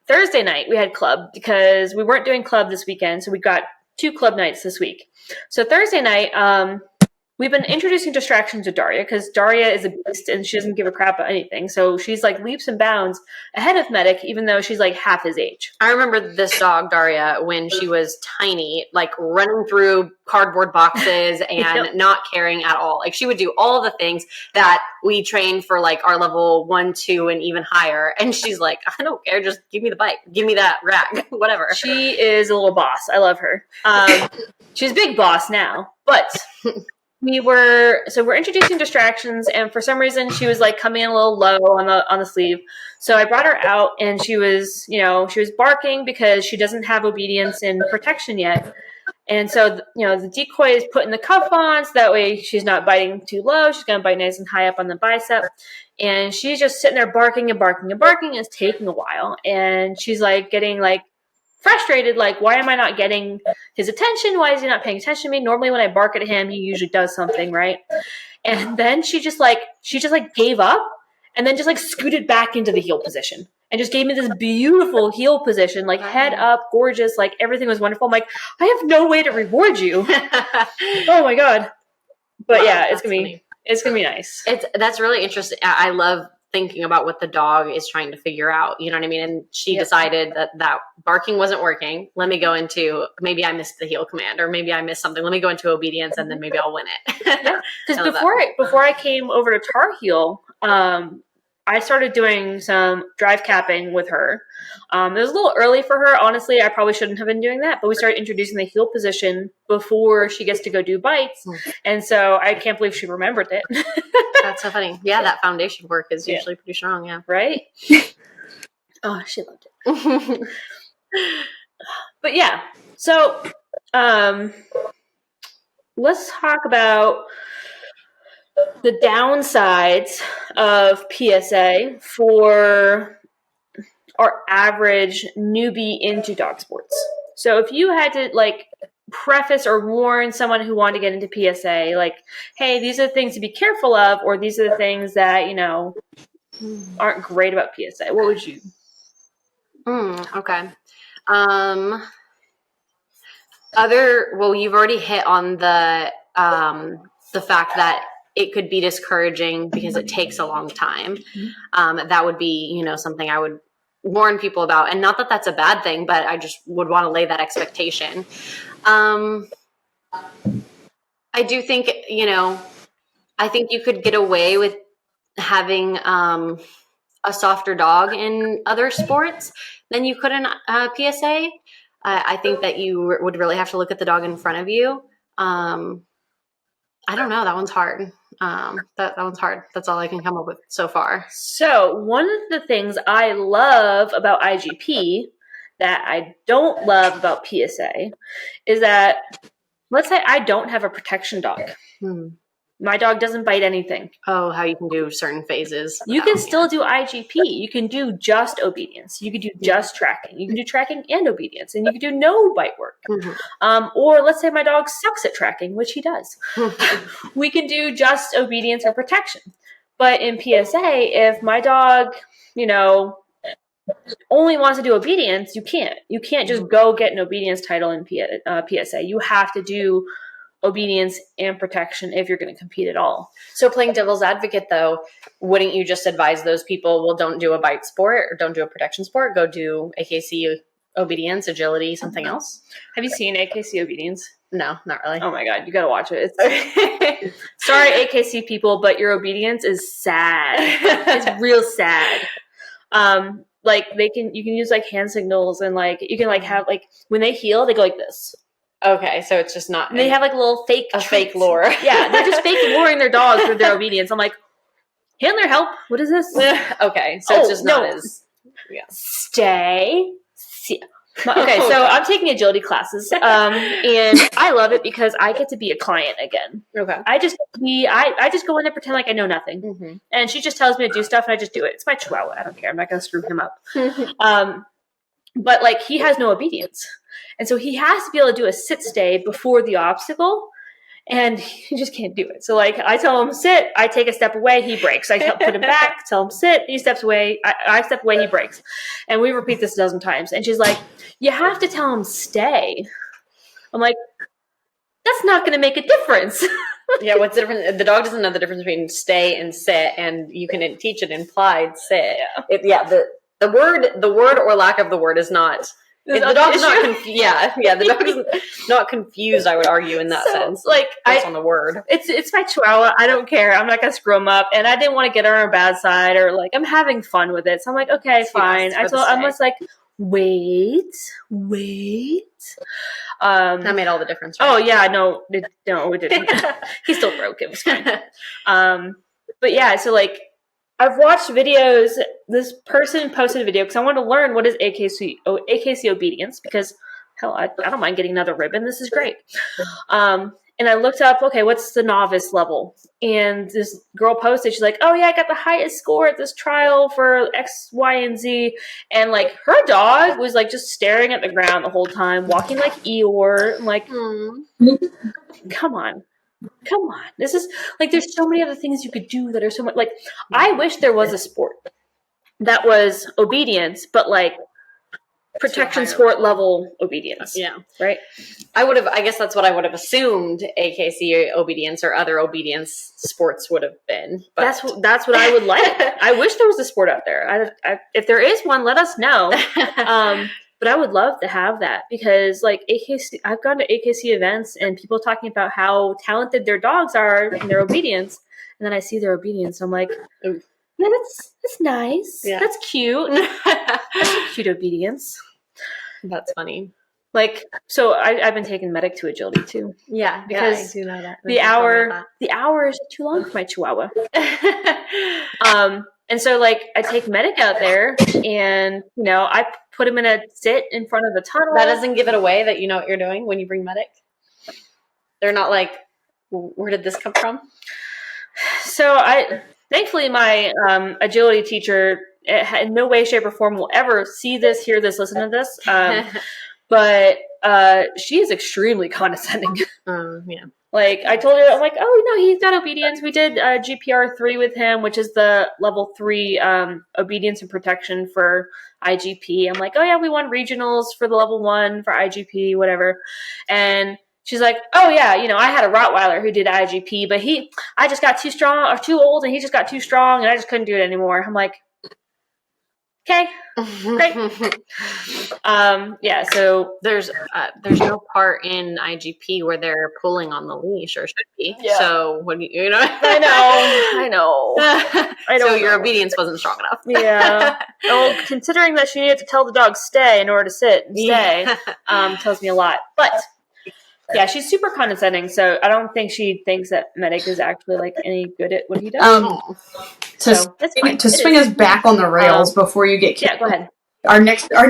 Thursday night we had club because we weren't doing club this weekend. So we got 2 club nights this week. So Thursday night, we've been introducing distractions to Daria because Daria is a beast and she doesn't give a crap about anything. So she's like leaps and bounds ahead of Medic, even though she's like half his age. I remember this dog, Daria, when she was tiny, like running through cardboard boxes and not caring at all. Like, she would do all the things that we train for, like our level 1, 2, and even higher. And she's like, I don't care. Just give me the bite. Give me that rag, whatever. She is a little boss. I love her. She's a big boss now, but we're introducing distractions, and for some reason she was like coming in a little low on the sleeve. So I brought her out, and she was barking because she doesn't have obedience and protection yet. And so, the decoy is putting the cuff on, so that way she's not biting too low. She's going to bite nice and high up on the bicep. And she's just sitting there barking and barking and barking. It's taking a while. And she's like getting like frustrated, like, why am I not getting his attention? Why is he not paying attention to me? Normally when I bark at him, he usually does something, right? And then she just gave up and then just like scooted back into the heel position. And just gave me this beautiful heel position, like head up, gorgeous, like everything was wonderful. I'm like, I have no way to reward you. Oh my God. But yeah, it's gonna be nice. That's really interesting. I love thinking about what the dog is trying to figure out. You know what I mean? And she decided that barking wasn't working. Let me go into, maybe I missed the heel command, or maybe I missed something. Let me go into obedience, and then maybe I'll win it. Yeah, because before I came over to Tar Heel, I started doing some drive capping with her. It was a little early for her. Honestly, I probably shouldn't have been doing that, but we started introducing the heel position before she gets to go do bites. And so I can't believe she remembered it. That's so funny. Yeah, that foundation work is usually pretty strong. Yeah. Right? Oh, she loved it. But yeah, so let's talk about the downsides of PSA for our average newbie into dog sports. So if you had to preface or warn someone who wanted to get into PSA, hey, these are the things to be careful of, or these are the things that, aren't great about PSA, what would you? Okay. You've already hit on the fact that it could be discouraging because it takes a long time. That would be, something I would warn people about. And not that that's a bad thing, but I just would want to lay that expectation. I do think, I think you could get away with having a softer dog in other sports than you could in PSA. I think that you would really have to look at the dog in front of you. I don't know. That one's hard. That one's hard. That's all I can come up with so far. So one of the things I love about IGP that I don't love about PSA is that, let's say I don't have a protection dog. My dog doesn't bite anything. Oh, how you can do certain phases. You can still do IGP. You can do just obedience. You can do just tracking. You can do tracking and obedience. And you can do no bite work. Or let's say my dog sucks at tracking, which he does. We can do just obedience or protection. But in PSA, if my dog, only wants to do obedience, you can't. You can't just go get an obedience title in PSA. You have to do obedience and protection if you're going to compete at all. So playing devil's advocate, though, wouldn't you just advise those people, well, don't do a bite sport or don't do a protection sport, go do AKC obedience, agility, something else? Have you seen AKC obedience? No, not really. Oh my God, you got to watch it. Sorry, AKC people, but your obedience is sad. It's real sad. You can use hand signals, and you can have when they heal, they go like this. Okay, so it's just not. And they have little fake lure. Yeah, they're just fake luring their dogs with their obedience. I'm like, handler help. What is this? Okay, so it's just not as. Yeah. Stay. Okay, so I'm taking agility classes, and I love it because I get to be a client again. Okay. I just go in there, pretend like I know nothing, and she just tells me to do stuff, and I just do it. It's my Chihuahua. I don't care. I'm not going to screw him up. But he has no obedience. And so he has to be able to do a sit stay before the obstacle, and he just can't do it. So I tell him sit, I take a step away, he breaks. I put him back, tell him sit, he steps away, I step away, he breaks. And we repeat this a dozen times. And she's like, you have to tell him stay. I'm like, that's not going to make a difference. Yeah, what's the difference? The dog doesn't know the difference between stay and sit, and you can teach an implied sit. The word or lack of the word is not. The dog's not confused. The dog is not confused, I would argue, in that sense. Based on the word. It's my Chihuahua. I don't care. I'm not going to screw him up. And I didn't want to get her on a bad side, or I'm having fun with it. So I'm like, okay, fine. I'm just like, wait. That made all the difference, right? Oh, yeah. No, it didn't. He still broke. It was fine. But yeah, so I've watched videos. This person posted a video because I want to learn what is AKC obedience, because hell, I don't mind getting another ribbon. This is great. And I looked up, okay, what's the novice level? And this girl posted, she's like, oh yeah, I got the highest score at this trial for X, Y, and Z. And her dog was just staring at the ground the whole time, walking like Eeyore. I'm like, come on. This is there's so many other things you could do that are so much I wish there was a sport that was obedience, but protection higher sport level obedience. Yeah. Right? I guess that's what I would have assumed AKC obedience or other obedience sports would have been. But That's what I would like. I wish there was a sport out there. If there is one, let us know. But I would love to have that because, like, AKC, I've gone to AKC events and people talking about how talented their dogs are in their obedience, and then I see their obedience, I'm like, yeah, that's nice. Yeah. That's cute. That's a cute obedience. That's funny. Like, so I've been taking medic to agility too. Yeah, because I do know that. the hour is too long for my chihuahua. And so, like, I take medic out there, and I put him in a sit in front of the tunnel. That doesn't give it away that you know what you're doing when you bring medic. They're not like, where did this come from? So thankfully, my agility teacher, in no way, shape, or form will ever see this, hear this, listen to this. But she is extremely condescending. Yeah. Like, I told her, I'm like, oh, he's got obedience. We did GPR 3 with him, which is the level 3 obedience and protection for IGP. I'm like, oh, yeah, we won regionals for the level 1 for IGP, whatever. And she's like, oh, yeah, I had a Rottweiler who did IGP, but I just got too strong or too old, and he just got too strong, and I just couldn't do it anymore. I'm like, okay, great. Yeah, so there's no part in IGP where they're pulling on the leash, or should be. Yeah. So when you know, I know. So your obedience wasn't strong enough. Yeah. Well, considering that she needed to tell the dog stay in order to sit and stay, tells me a lot. But yeah, she's super condescending, so I don't think she thinks that medic is actually like any good at what he does. To swing us back on the rails before you get kicked. Yeah, go ahead. Our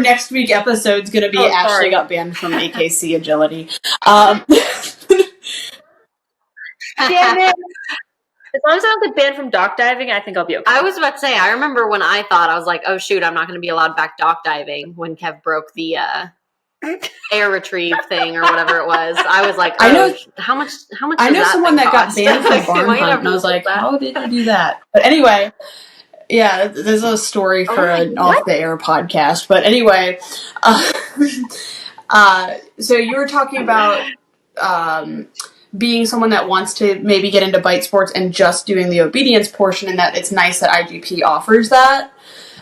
next week episode is going to be Ashley got banned from AKC agility. Damn it. As long as I don't get banned from dock diving, I think I'll be okay. I was about to say, I remember when I thought, I was like, oh shoot, I'm not going to be allowed back dock diving when Kev broke the air retrieve thing or whatever it was. I was like, I know how much I know does someone that got cost? banned from barn hunt, and I was like, how did you do that? But anyway, yeah, there's a story for an off the air podcast. But anyway, so you were talking about being someone that wants to maybe get into bite sports and just doing the obedience portion, and that it's nice that IGP offers that.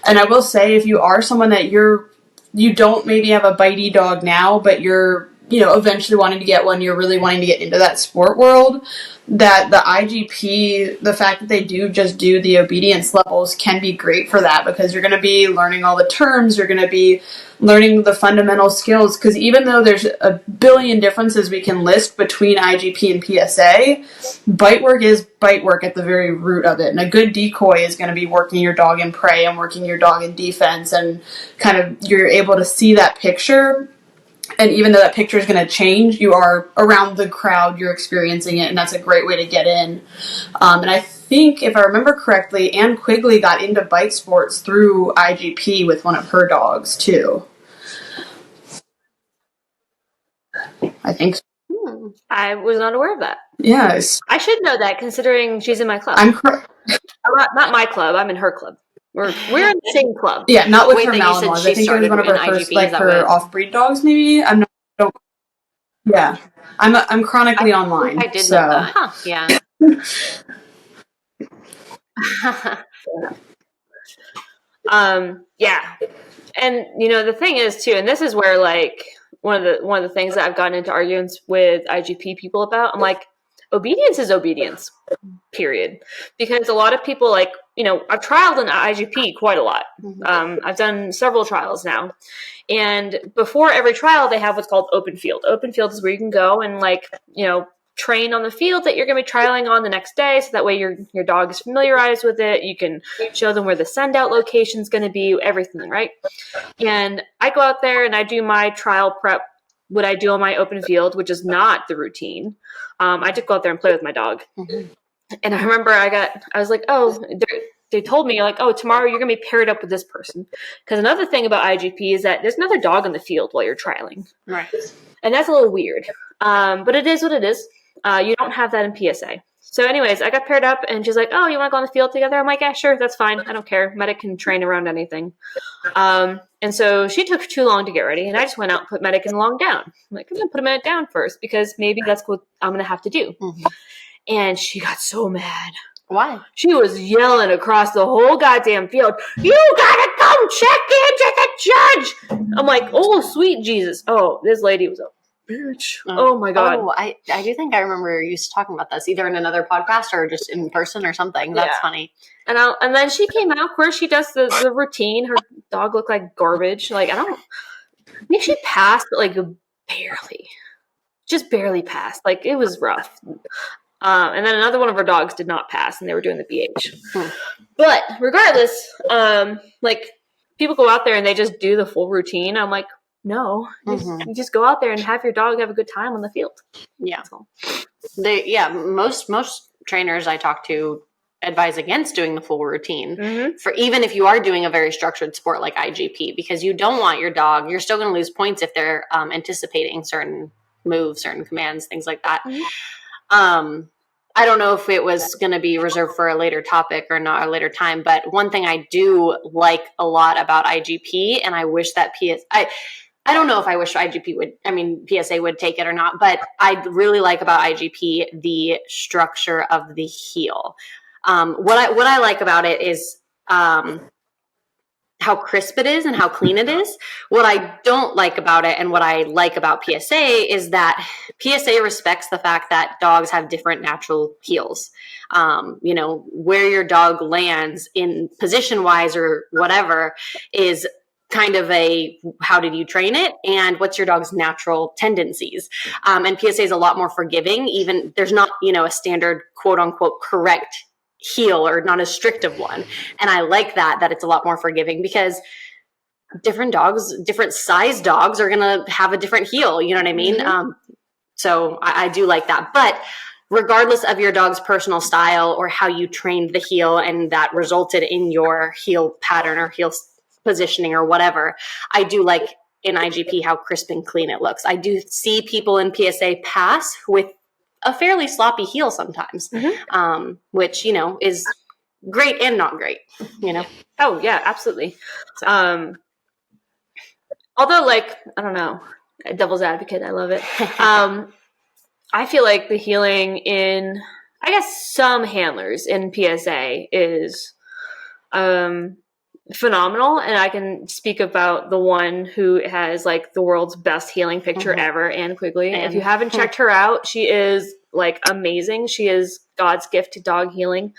And I will say, if you are someone that you don't maybe have a bitey dog now, but you're eventually wanting to get one, you're really wanting to get into that sport world, that the IGP, the fact that they do the obedience levels can be great for that, because you're going to be learning all the terms, you're going to be learning the fundamental skills, because even though there's a billion differences we can list between IGP and PSA, bite work is bite work at the very root of it, and a good decoy is going to be working your dog in prey and working your dog in defense, and kind of you're able to see that picture. And even though that picture is going to change, you are around the crowd, you're experiencing it, and that's a great way to get in. And I think, if I remember correctly, Anne Quigley got into bite sports through IGP with one of her dogs, too. I think so. I was not aware of that. Yes. I should know that, considering she's in my club. Not my club, I'm in her club. We're in the same club. Yeah, not with her Malinois. I think it was one of her first, her off-breed dogs, maybe? Yeah. I'm chronically online. I did know that. Huh, yeah. Yeah. And, the thing is, too, and this is where, like, one of the things that I've gotten into arguments with IGP people about, I'm like, obedience is obedience, period. Because a lot of people, like, I've trialed in IGP quite a lot. I've done several trials now. And before every trial, they have what's called open field. Open field is where you can go and, like, train on the field that you're going to be trialing on the next day. So that way your dog is familiarized with it. You can show them where the send out location is going to be, everything, right? And I go out there and I do my trial prep, what I do on my open field, which is not the routine. I just go out there and play with my dog. Mm-hmm. And I remember I was like, they told me, like, oh, tomorrow you're going to be paired up with this person. Because another thing about IGP is that there's another dog in the field while you're trialing. Right. And that's a little weird. But it is what it is. You don't have that in PSA. So anyways, I got paired up and she's like, oh, you want to go on the field together? I'm like, yeah, sure, that's fine. I don't care. Medic can train around anything. And so she took too long to get ready, and I just went out and put Medic and Long down. I'm like, I'm going to put Medic down first because maybe that's what I'm going to have to do. Mm-hmm. And she got so mad. Why? She was yelling across the whole goddamn field, you gotta come check into the judge! I'm like, oh, sweet Jesus. Oh, this lady was a bitch. Oh my God. Oh, I do think I remember you talking about this, either in another podcast or just in person or something. That's funny. And then she came out. Of course, she does the routine. Her dog looked like garbage. Like, I think she passed, but like barely. Just barely passed. Like, it was rough. And then another one of our dogs did not pass, and they were doing the BH. But regardless, like, people go out there and they just do the full routine. I'm like, no, you just go out there and have your dog have a good time on the field. Yeah. Most trainers I talk to advise against doing the full routine for even if you are doing a very structured sport like IGP, because you don't want your dog, you're still going to lose points if they're anticipating certain moves, certain commands, things like that. I don't know if it was going to be reserved for a later topic or not, a later time, but one thing I do like a lot about IGP, and I wish that I don't know if I wish PSA would take it or not, but I really like about IGP the structure of the heel. What I like about it is how crisp it is and how clean it is. What I don't like about it and what I like about PSA is that PSA respects the fact that dogs have different natural heels. Where your dog lands in position wise or whatever is kind of a, how did you train it? And what's your dog's natural tendencies? And PSA is a lot more forgiving. Even there's not, a standard quote unquote correct heel or not as strict of one. And I like that it's a lot more forgiving because different dogs, different size dogs are going to have a different heel. You know what I mean? So I do like that. But regardless of your dog's personal style or how you trained the heel and that resulted in your heel pattern or heel positioning or whatever, I do like in IGP how crisp and clean it looks. I do see people in PSA pass with a fairly sloppy heel sometimes, which, is great and not great, Oh yeah, absolutely. So. Although, like, I don't know, devil's advocate, I love it. I feel like the heeling in, I guess, some handlers in PSA is phenomenal, and I can speak about the one who has like the world's best healing picture ever, Anne Quigley. And if you haven't checked her out, she is like amazing. She is God's gift to dog healing,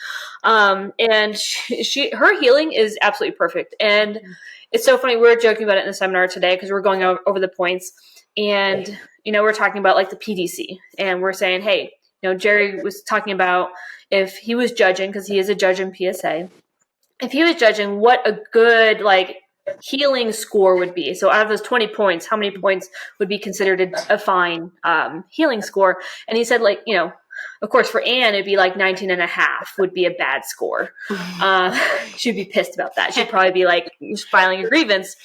and her healing is absolutely perfect. And it's so funny. We were joking about it in the seminar today because we're going over the points, and we're talking about like the PDC, and we're saying, hey, Jerry was talking about if he was judging, because he is a judge in PSA. If he was judging what a good like healing score would be, so out of those 20 points, how many points would be considered a fine healing score? And he said, like, of course, for Anne, it'd be like 19.5 would be a bad score. She'd be pissed about that. She'd probably be like filing a grievance,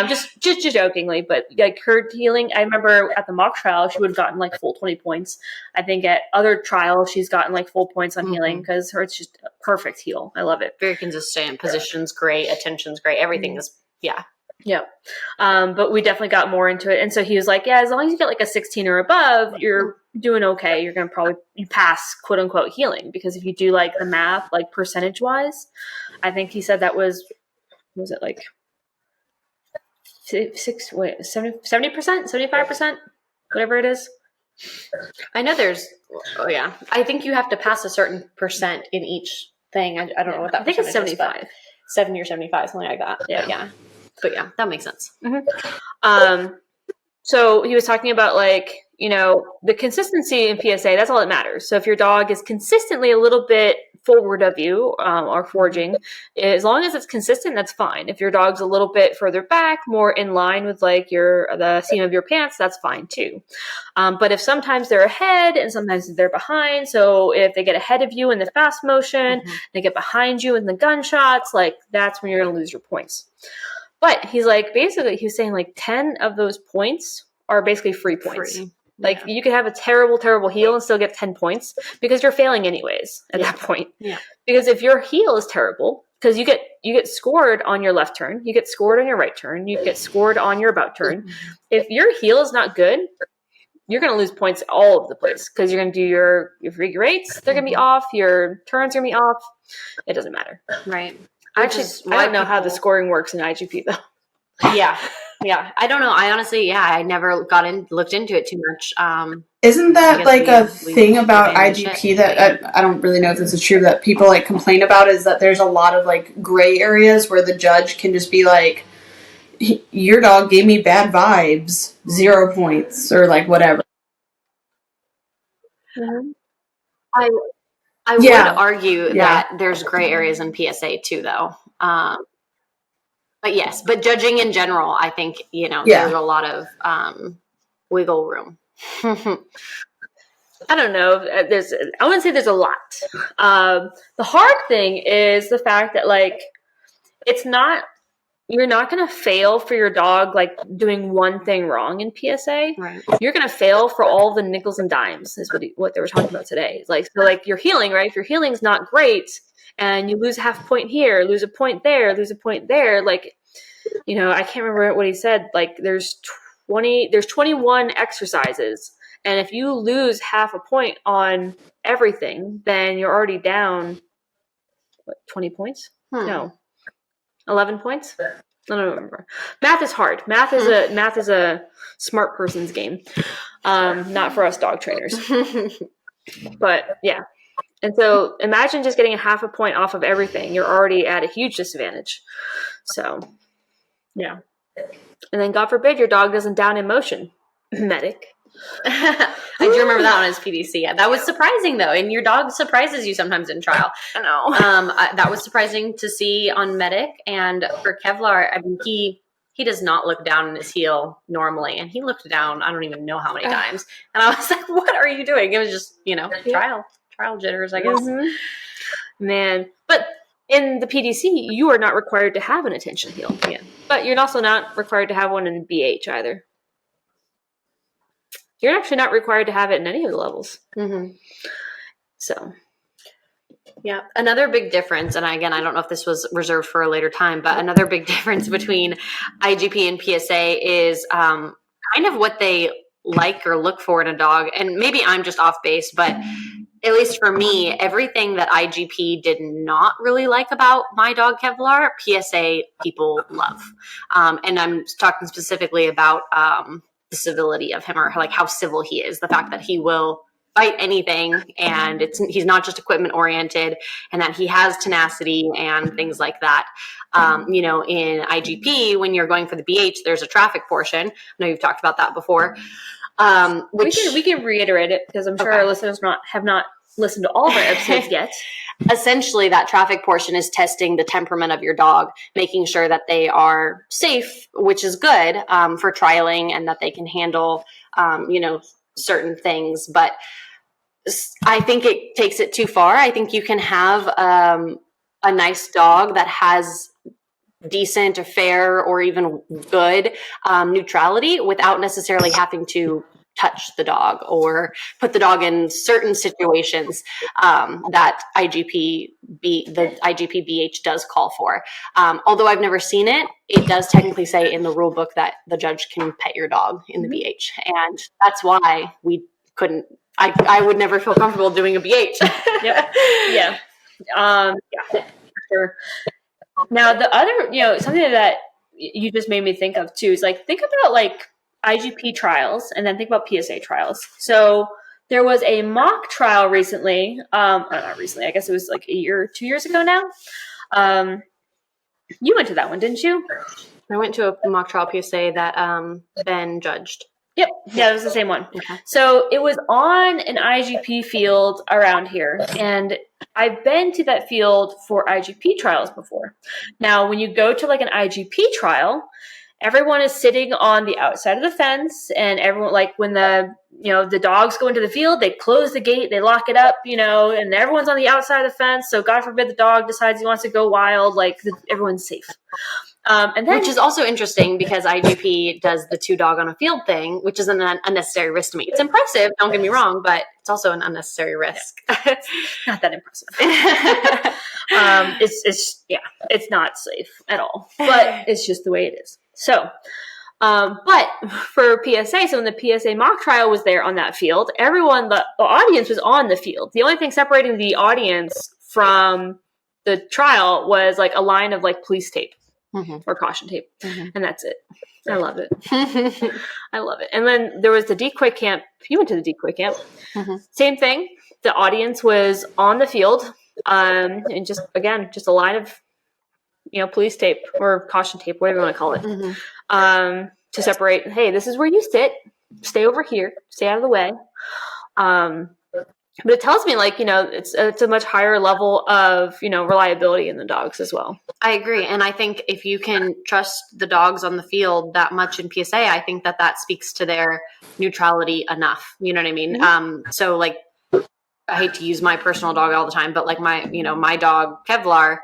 just jokingly. But like her healing, I remember at the mock trial, she would have gotten like full 20 points. I think at other trials, she's gotten like full points on healing because it's just a perfect heel. I love it. Very consistent. Position's great. Attention's great. Everything is, yeah. Yeah. But we definitely got more into it. And so he was like, yeah, as long as you get like a 16 or above, you're doing okay. You're going to you pass quote unquote healing, because if you do like the math, like percentage wise, I think he said that was it like 70%, 75%, whatever it is. I know I think you have to pass a certain percent in each thing. I don't know what that, I think it's 75, 70 or 75, something like that. But yeah, that makes sense. So he was talking about like, the consistency in PSA, that's all that matters. So if your dog is consistently a little bit forward of you or foraging, as long as it's consistent, that's fine. If your dog's a little bit further back, more in line with like the seam of your pants, that's fine too. But if sometimes they're ahead and sometimes they're behind, so if they get ahead of you in the fast motion, they get behind you in the gunshots, like that's when you're going to lose your points. But he's like, basically, he was saying like 10 of those points are basically free points. Like you could have a terrible, terrible heel and still get 10 points because you're failing anyways at that point. Yeah. Because if your heel is terrible, because you get scored on your left turn, you get scored on your right turn, you get scored on your about turn. If your heel is not good, you're going to lose points all over the place because you're going to do your figure eights. They're going to be off. Your turns are going to be off. It doesn't matter. Right. I don't know how the scoring works in IGP though. Yeah. I don't know. I honestly, I never looked into it too much. Isn't that like a thing about IGP that I don't really know if this is true that people like complain about, is that there's a lot of like gray areas where the judge can just be like, your dog gave me bad vibes, 0 points, or like whatever. Mm-hmm. I would argue that there's gray areas in PSA too, though. But yes, but judging in general, I think, there's a lot of wiggle room. I don't know. I wouldn't say there's a lot. The hard thing is the fact that like, you're not going to fail for your dog like doing one thing wrong in PSA. Right. You're going to fail for all the nickels and dimes is what they were talking about today. Like, so like your healing, right? If your healing's not great and you lose a half point here, lose a point there, lose a point there, like, I can't remember what he said. Like there's 21 exercises. And if you lose half a point on everything, then you're already down 20 points? No. 11 points? I don't remember. Math is hard. Math is a smart person's game. Not for us dog trainers. But yeah. And so imagine just getting a half a point off of everything. You're already at a huge disadvantage. So yeah. And then God forbid your dog doesn't down in motion. Medic. I do remember that one as PDC. Yeah, that was surprising though, and your dog surprises you sometimes in trial. I know. That was surprising to see on Medic, and for Kevlar, I mean, he does not look down in his heel normally, and he looked down I don't even know how many times, and I was like, "What are you doing?" It was just trial jitters, I guess. Mm-hmm. Man, but in the PDC, you are not required to have an attention heel. Yeah, but you're also not required to have one in BH either. You're actually not required to have it in any of the levels. Mm-hmm. So, yeah. Another big difference, and again, I don't know if this was reserved for a later time, but another big difference between IGP and PSA is kind of what they like or look for in a dog. And maybe I'm just off base, but at least for me, everything that IGP did not really like about my dog Kevlar, PSA people love. And I'm talking specifically about the civility of him, or like how civil he is, the fact that he will fight anything, and he's not just equipment oriented, and that he has tenacity and things like that. In IGP, when you're going for the BH, there's a traffic portion. I know you've talked about that before. We can reiterate it because I'm sure our listeners have not listened to all of our episodes yet. Essentially, that traffic portion is testing the temperament of your dog, making sure that they are safe, which is good for trialing, and that they can handle, certain things. But I think it takes it too far. I think you can have a nice dog that has decent or fair or even good neutrality without necessarily having to touch the dog or put the dog in certain situations that the IGP BH does call for. Although I've never seen it, it does technically say in the rule book that the judge can pet your dog in the BH. And that's why we couldn't, I would never feel comfortable doing a BH. Yep. Yeah. For sure. Now the other, something that you just made me think of too is like, think about like IGP trials and then think about PSA trials. So there was a mock trial recently, not recently, I guess it was like 2 years ago now. You went to that one, didn't you? I went to a mock trial PSA that Ben judged. Yep. Yeah, it was the same one. Okay. So it was on an IGP field around here, and I've been to that field for IGP trials before. Now, when you go to like an IGP trial, everyone is sitting on the outside of the fence, and everyone, like when the dogs go into the field, they close the gate, they lock it up, and everyone's on the outside of the fence. So God forbid the dog decides he wants to go wild, like everyone's safe. And then, which is also interesting because IGP does the 2-dog on a field thing, which is an unnecessary risk to me. It's impressive, don't get me wrong, but it's also an unnecessary risk. not that impressive. It's not safe at all, but it's just the way it is. So, but for PSA, so when the PSA mock trial was there on that field, the audience was on the field. The only thing separating the audience from the trial was like a line of like police tape or caution tape, and that's it. I love it. I love it. And then there was the decoy camp. You went to the decoy camp. Same thing. The audience was on the field, and just a line of police tape or caution tape, whatever you want to call it, to separate. Hey, this is where you sit. Stay over here. Stay out of the way. But it tells me, like, it's a much higher level of, reliability in the dogs as well. I agree. And I think if you can trust the dogs on the field that much in PSA, I think that speaks to their neutrality enough. You know what I mean? So, like, I hate to use my personal dog all the time, but, like, my dog, Kevlar,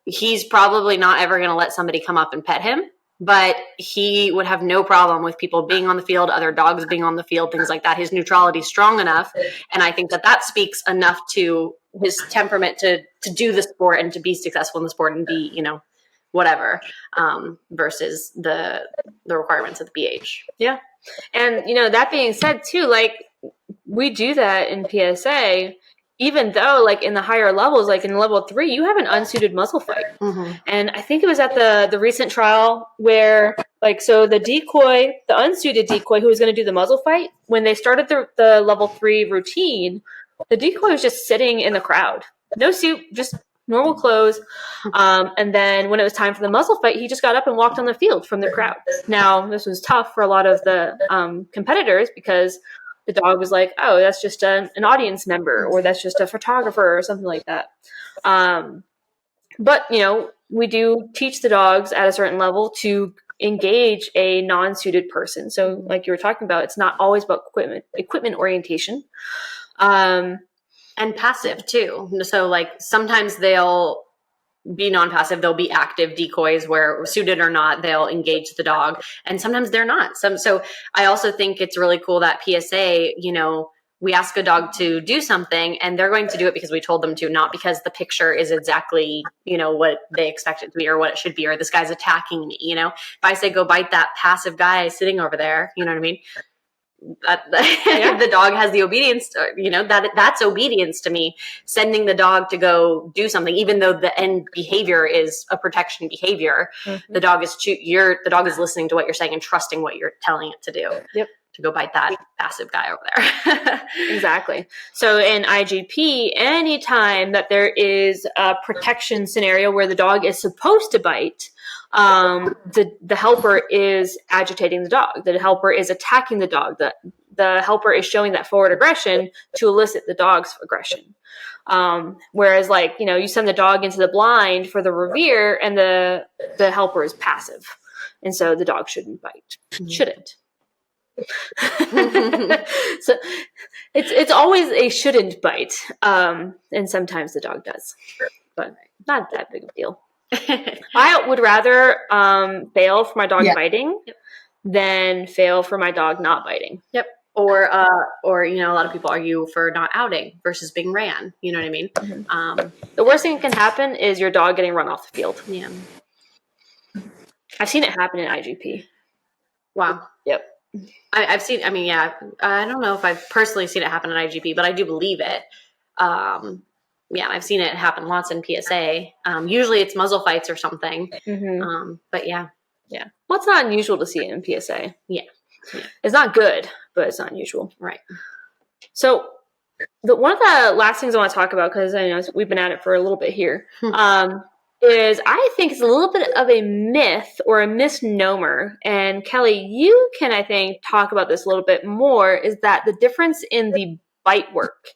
he's probably not ever going to let somebody come up and pet him. But he would have no problem with people being on the field, other dogs being on the field, things like that. His neutrality is strong enough. And I think that speaks enough to his temperament to do the sport and to be successful in the sport and be, whatever, versus the requirements of the BH. Yeah. And, that being said, too, like, we do that in PSA, even though, like, in the higher levels, like in level 3, you have an unsuited muzzle fight. And I think it was at the recent trial where, like, so the unsuited decoy who was going to do the muzzle fight, when they started the level 3 routine, the decoy was just sitting in the crowd. No suit, just normal clothes. And then when it was time for the muzzle fight, he just got up and walked on the field from the crowd. Now, this was tough for a lot of the competitors because the dog was like, oh, that's just an audience member, or that's just a photographer or something like that. But, we do teach the dogs at a certain level to engage a non-suited person. So like you were talking about, it's not always about equipment orientation. And passive too. So like sometimes they'll be non-passive, they'll be active decoys where suited or not, they'll engage the dog. And sometimes they're not. So I also think it's really cool that PSA, we ask a dog to do something and they're going to do it because we told them to, not because the picture is exactly, what they expect it to be or what it should be, or this guy's attacking me, If I say, go bite that passive guy sitting over there, you know what I mean? The dog has the obedience, that's obedience to me, sending the dog to go do something, even though the end behavior is a protection behavior. The dog is listening to what you're saying and trusting what you're telling it to do. To go bite that passive guy over there. Exactly. So in IGP, anytime that there is a protection scenario where the dog is supposed to bite, the helper is agitating the dog. The helper is attacking the dog. The helper is showing that forward aggression to elicit the dog's aggression. Whereas, like, you send the dog into the blind for the revere, and the helper is passive, and so the dog shouldn't bite. Shouldn't. So it's always a shouldn't bite, and sometimes the dog does, but not that big of a deal. I would rather fail for my dog biting than fail for my dog not biting. Or a lot of people argue for not outing versus being ran. You know what I mean? The worst thing that can happen is your dog getting run off the field. Yeah, I've seen it happen in IGP. Wow. Yep. I've seen. I don't know if I've personally seen it happen in IGP, but I do believe it. I've seen it happen lots in PSA. Usually it's muzzle fights or something. But yeah. Well, it's not unusual to see it in PSA. Yeah. It's not good, but it's not unusual. Right. So one of the last things I want to talk about, because I know we've been at it for a little bit here, is I think it's a little bit of a myth or a misnomer. And Kelly, you can, I think, talk about this a little bit more, is that the difference in the bite work.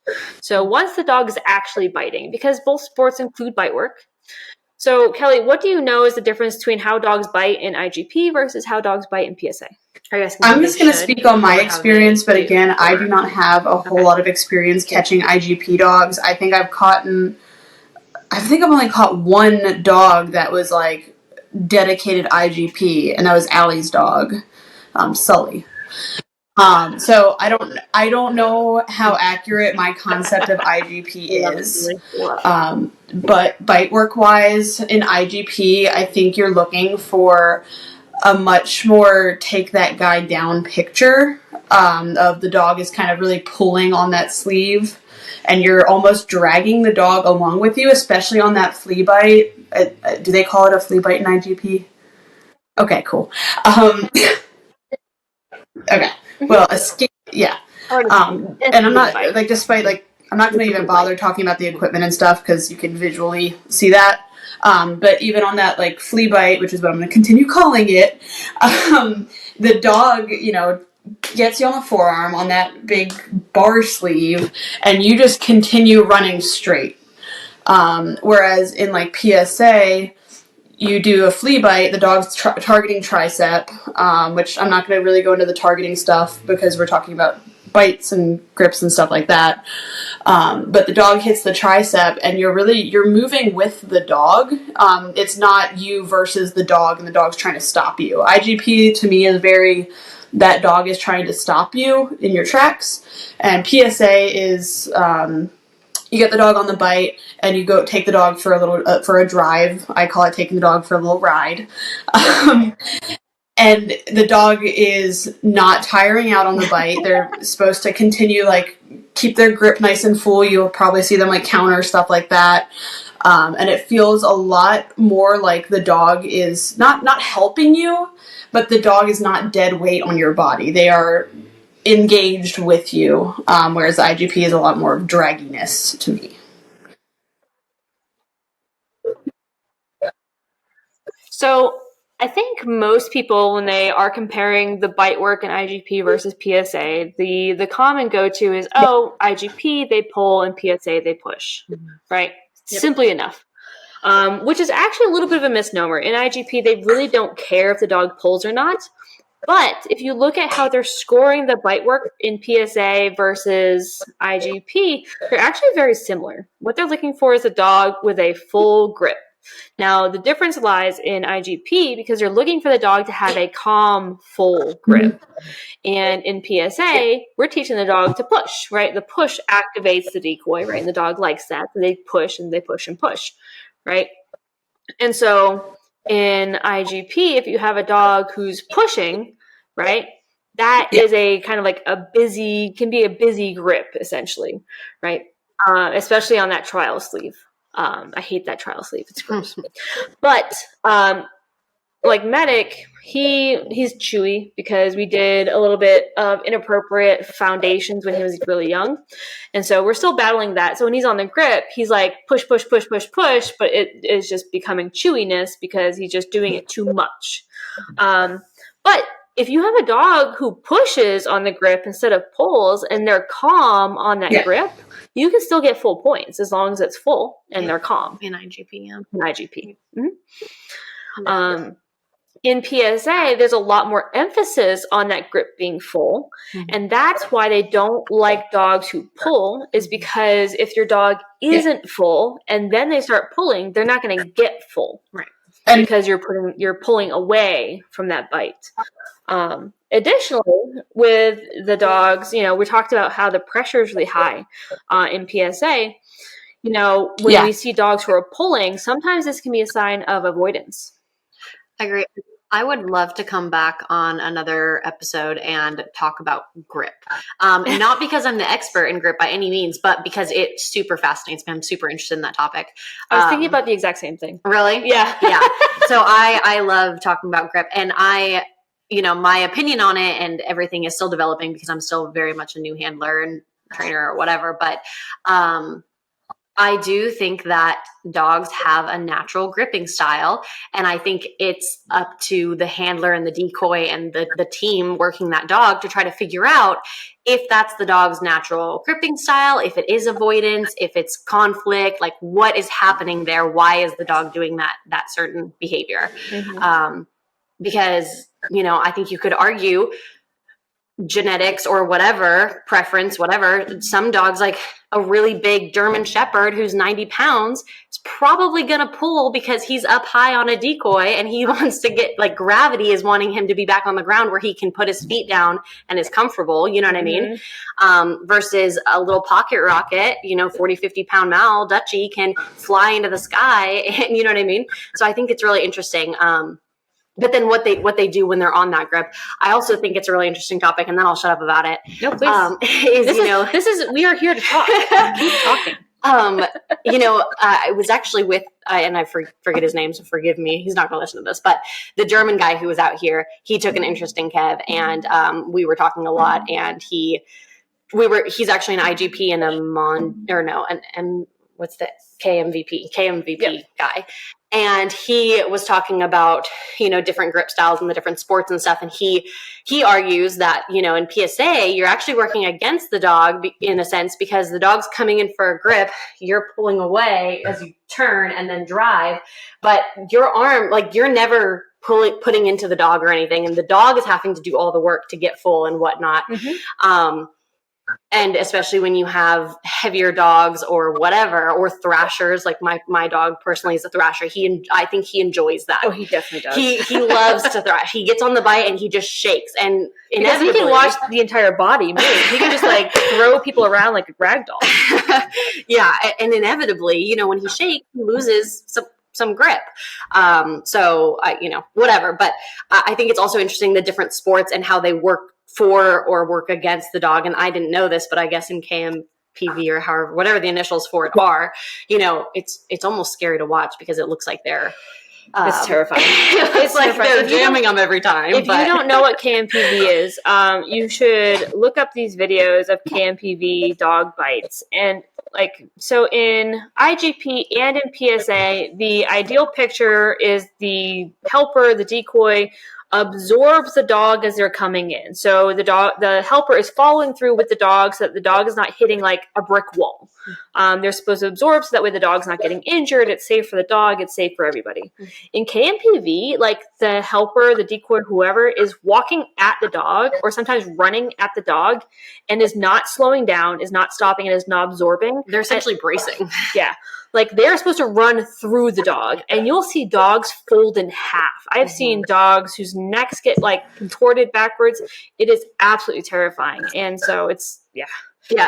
So once the dog is actually biting, because both sports include bite work. So Kelly, what do you know is the difference between how dogs bite in IGP versus how dogs bite in PSA? I'm just going to speak on my experience, but again, I do not have a whole lot of experience catching IGP dogs. I think I've only caught one dog that was like dedicated IGP, and that was Allie's dog, Sully. So I don't know how accurate my concept of IGP is. But bite work wise in IGP, I think you're looking for a much more take that guy down picture of the dog is kind of really pulling on that sleeve, and you're almost dragging the dog along with you, especially on that flea bite. Do they call it a flea bite in IGP? Okay, cool. Okay. Well, yeah. And I'm not like, despite like, I'm not going to even bother talking about the equipment and stuff because you can visually see that. But even on that like flea bite, which is what I'm going to continue calling it, the dog, gets you on the forearm on that big bar sleeve, and you just continue running straight. Whereas in like PSA, you do a flea bite, the dog's targeting tricep, which I'm not going to really go into the targeting stuff because we're talking about bites and grips and stuff like that. But the dog hits the tricep, and you're moving with the dog. It's not you versus the dog, and the dog's trying to stop you. IGP to me is that dog is trying to stop you in your tracks, and PSA is you get the dog on the bite, and you go take the dog for a drive. I call it taking the dog for a little ride. And the dog is not tiring out on the bite. They're supposed to continue, like, keep their grip nice and full. You'll probably see them, like, counter, stuff like that. And it feels a lot more like the dog is not helping you, but the dog is not dead weight on your body. They are engaged with you, whereas the IGP is a lot more dragginess to me. So I think most people, when they are comparing the bite work in IGP versus PSA, the common go-to is, IGP, they pull, and PSA, they push, right? Yep. Simply enough. Which is actually a little bit of a misnomer. In IGP, they really don't care if the dog pulls or not. But if you look at how they're scoring the bite work in PSA versus IGP, they're actually very similar. What they're looking for is a dog with a full grip. Now, the difference lies in IGP because you're looking for the dog to have a calm, full grip. And in PSA, we're teaching the dog to push, right? The push activates the decoy, right? And the dog likes that. So they push and they push and push, right? And so in IGP, if you have a dog who's pushing, right, that is a kind of like can be a busy grip, essentially, right? Especially on that trial sleeve. I hate that trial sleeve. It's gross. But like Medic, he's chewy because we did a little bit of inappropriate foundations when he was really young. And so we're still battling that. So when he's on the grip, he's like push, push, push, push, push, but it is just becoming chewiness because he's just doing it too much. But if you have a dog who pushes on the grip instead of pulls and they're calm on that grip, you can still get full points as long as it's full and they're calm. In IGP, yeah. In IGP. Mm-hmm. In PSA, there's a lot more emphasis on that grip being full. Mm-hmm. And that's why they don't like dogs who pull, is because if your dog isn't full and then they start pulling, they're not going to get full. Right. Because you're pulling away from that bite. Additionally, with the dogs, we talked about how the pressure is really high in PSA. When we see dogs who are pulling, sometimes this can be a sign of avoidance. I agree. I would love to come back on another episode and talk about grip. Not because I'm the expert in grip by any means, but because it super fascinates me. I'm super interested in that topic. I was thinking about the exact same thing. Really? Yeah. Yeah. So I love talking about grip, and my opinion on it and everything is still developing because I'm still very much a new handler and trainer or whatever. But I do think that dogs have a natural gripping style, and I think it's up to the handler and the decoy and the team working that dog to try to figure out if that's the dog's natural gripping style, if it is avoidance, if it's conflict, like what is happening there? Why is the dog doing that certain behavior? Mm-hmm. Because, I think you could argue genetics or whatever, preference, whatever, some dogs, like a really big German Shepherd who's 90 pounds, is probably going to pull because he's up high on a decoy and he wants to get, like, gravity is wanting him to be back on the ground where he can put his feet down and is comfortable, you know what I mean? Versus a little pocket rocket, 40, 50 pound Mal, Dutchie, can fly into the sky, and you know what I mean? So I think it's really interesting. But then what they do when they're on that grip, I also think it's a really interesting topic, and then I'll shut up about it. No, please. We are here to talk. Keep talking. I was actually with, and I forget his name, so forgive me. He's not going to listen to this, but the German guy who was out here, he took an interest in Kev, and we were talking a lot, and he's actually an IGP and what's the KMVP guy. And he was talking about, different grip styles and the different sports and stuff. And he argues that, in PSA, you're actually working against the dog in a sense, because the dog's coming in for a grip, you're pulling away as you turn and then drive. But your arm, like, you're never putting into the dog or anything. And the dog is having to do all the work to get full and whatnot. And especially when you have heavier dogs or whatever, or thrashers, like my dog personally is a thrasher. I think he enjoys that. Oh, he definitely does. He loves to thrash. He gets on the bite and he just shakes. And because he can watch the entire body move. He can just like throw people around like a rag doll. Yeah. And inevitably, when he shakes, he loses some grip. So whatever. But I think it's also interesting, the different sports and how they work for or work against the dog. And I didn't know this, but I guess in KMPV or however, whatever the initials for it are, it's almost scary to watch because it looks like they're it's terrifying. It's like they're jamming them every time. If you don't know what KMPV is, you should look up these videos of KMPV dog bites. And so in IGP and in PSA, the ideal picture is the helper, the decoy, absorbs the dog as they're coming in. So the helper is following through with the dog so that the dog is not hitting like a brick wall. They're supposed to absorb so that way the dog's not getting injured. It's safe for the dog. It's safe for everybody. In KMPV, like the helper, the decoy, whoever is walking at the dog or sometimes running at the dog and is not slowing down, is not stopping, and is not absorbing. They're essentially bracing. Yeah. Like they're supposed to run through the dog, and you'll see dogs fold in half. I've seen dogs whose necks get like contorted backwards. It is absolutely terrifying. And so yeah.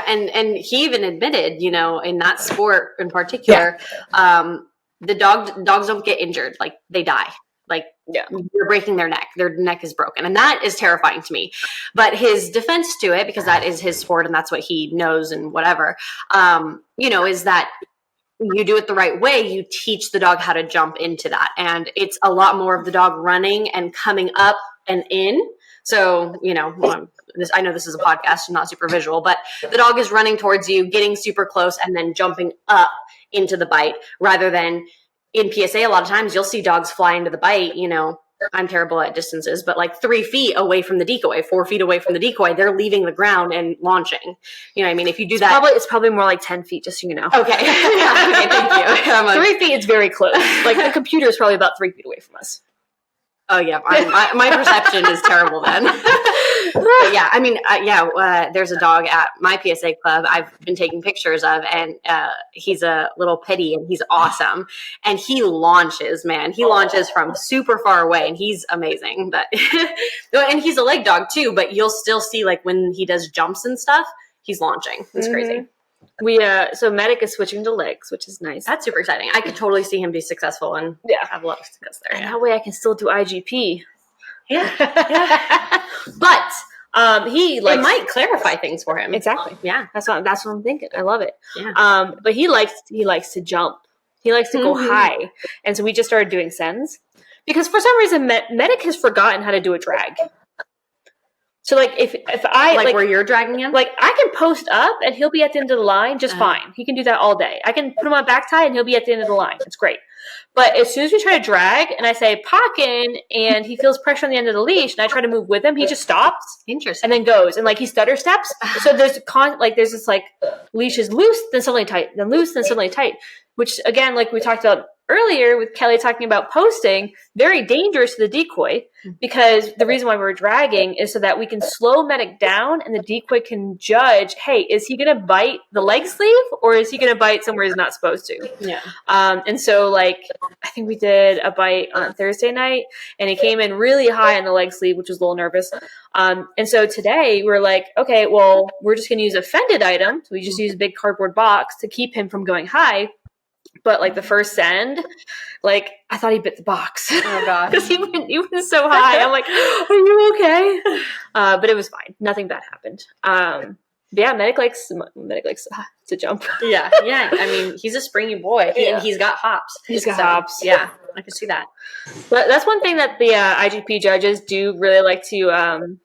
And he even admitted, in that sport in particular, the dogs don't get injured. Like they die. Like you're breaking their neck. Their neck is broken. And that is terrifying to me. But his defense to it, because that is his sport and that's what he knows and whatever, is that you do it the right way, you teach the dog how to jump into that. And it's a lot more of the dog running and coming up and in. So, I know this is a podcast, not super visual, but the dog is running towards you, getting super close, and then jumping up into the bite, rather than in PSA, a lot of times you'll see dogs fly into the bite, I'm terrible at distances, but like 3 feet away from the decoy, 4 feet away from the decoy, they're leaving the ground and launching. You know what I mean? If you do that. It's probably more like 10 feet, just so you know. Okay. Okay, thank you. 3 feet is very close. Like the computer is probably about 3 feet away from us. Oh, yeah. My perception is terrible then. But yeah, I mean, there's a dog at my PSA club I've been taking pictures of, and he's a little pitty, and he's awesome. And he launches, man. He launches from super far away, and he's amazing. But and he's a leg dog too, but you'll still see, like, when he does jumps and stuff, he's launching. It's crazy. So Medic is switching to legs, which is nice. That's super exciting. I could totally see him be successful and have a lot of success there. And that way I can still do IGP. Yeah. But it might clarify things for him. Exactly. Yeah. That's what I'm thinking. I love it. Yeah. But he likes to jump. He likes to go high. And so we just started doing sends. Because for some reason Medic has forgotten how to do a drag. So, like, if I... Like where you're dragging him? Like, I can post up, and he'll be at the end of the line just fine. He can do that all day. I can put him on back tie, and he'll be at the end of the line. It's great. But as soon as we try to drag, and I say, "Pock in," and he feels pressure on the end of the leash, and I try to move with him, he just stops. Interesting. And then goes. And, like, he stutter steps. So there's this, like, leash is loose, then suddenly tight. Then loose, then suddenly tight. Which, again, like we talked about earlier with Kelly talking about posting, very dangerous to the decoy, because the reason why we're dragging is so that we can slow Medic down and the decoy can judge, hey, is he going to bite the leg sleeve or is he going to bite somewhere he's not supposed to? Yeah. And so, like, I think we did a bite on Thursday night, and he came in really high on the leg sleeve, which was a little nervous. And so today we're like, okay, well, we're just going to use a fended item. So we just use a big cardboard box to keep him from going high. But like the first send, like I thought he bit the box. Oh god, because he went so high. I'm like, are you okay? But it was fine. Nothing bad happened. But yeah, Medic likes to jump. yeah. I mean, he's a springy boy, and he's got hops. He's got hops. Yeah, I can see that. But that's one thing that the IGP judges do really like to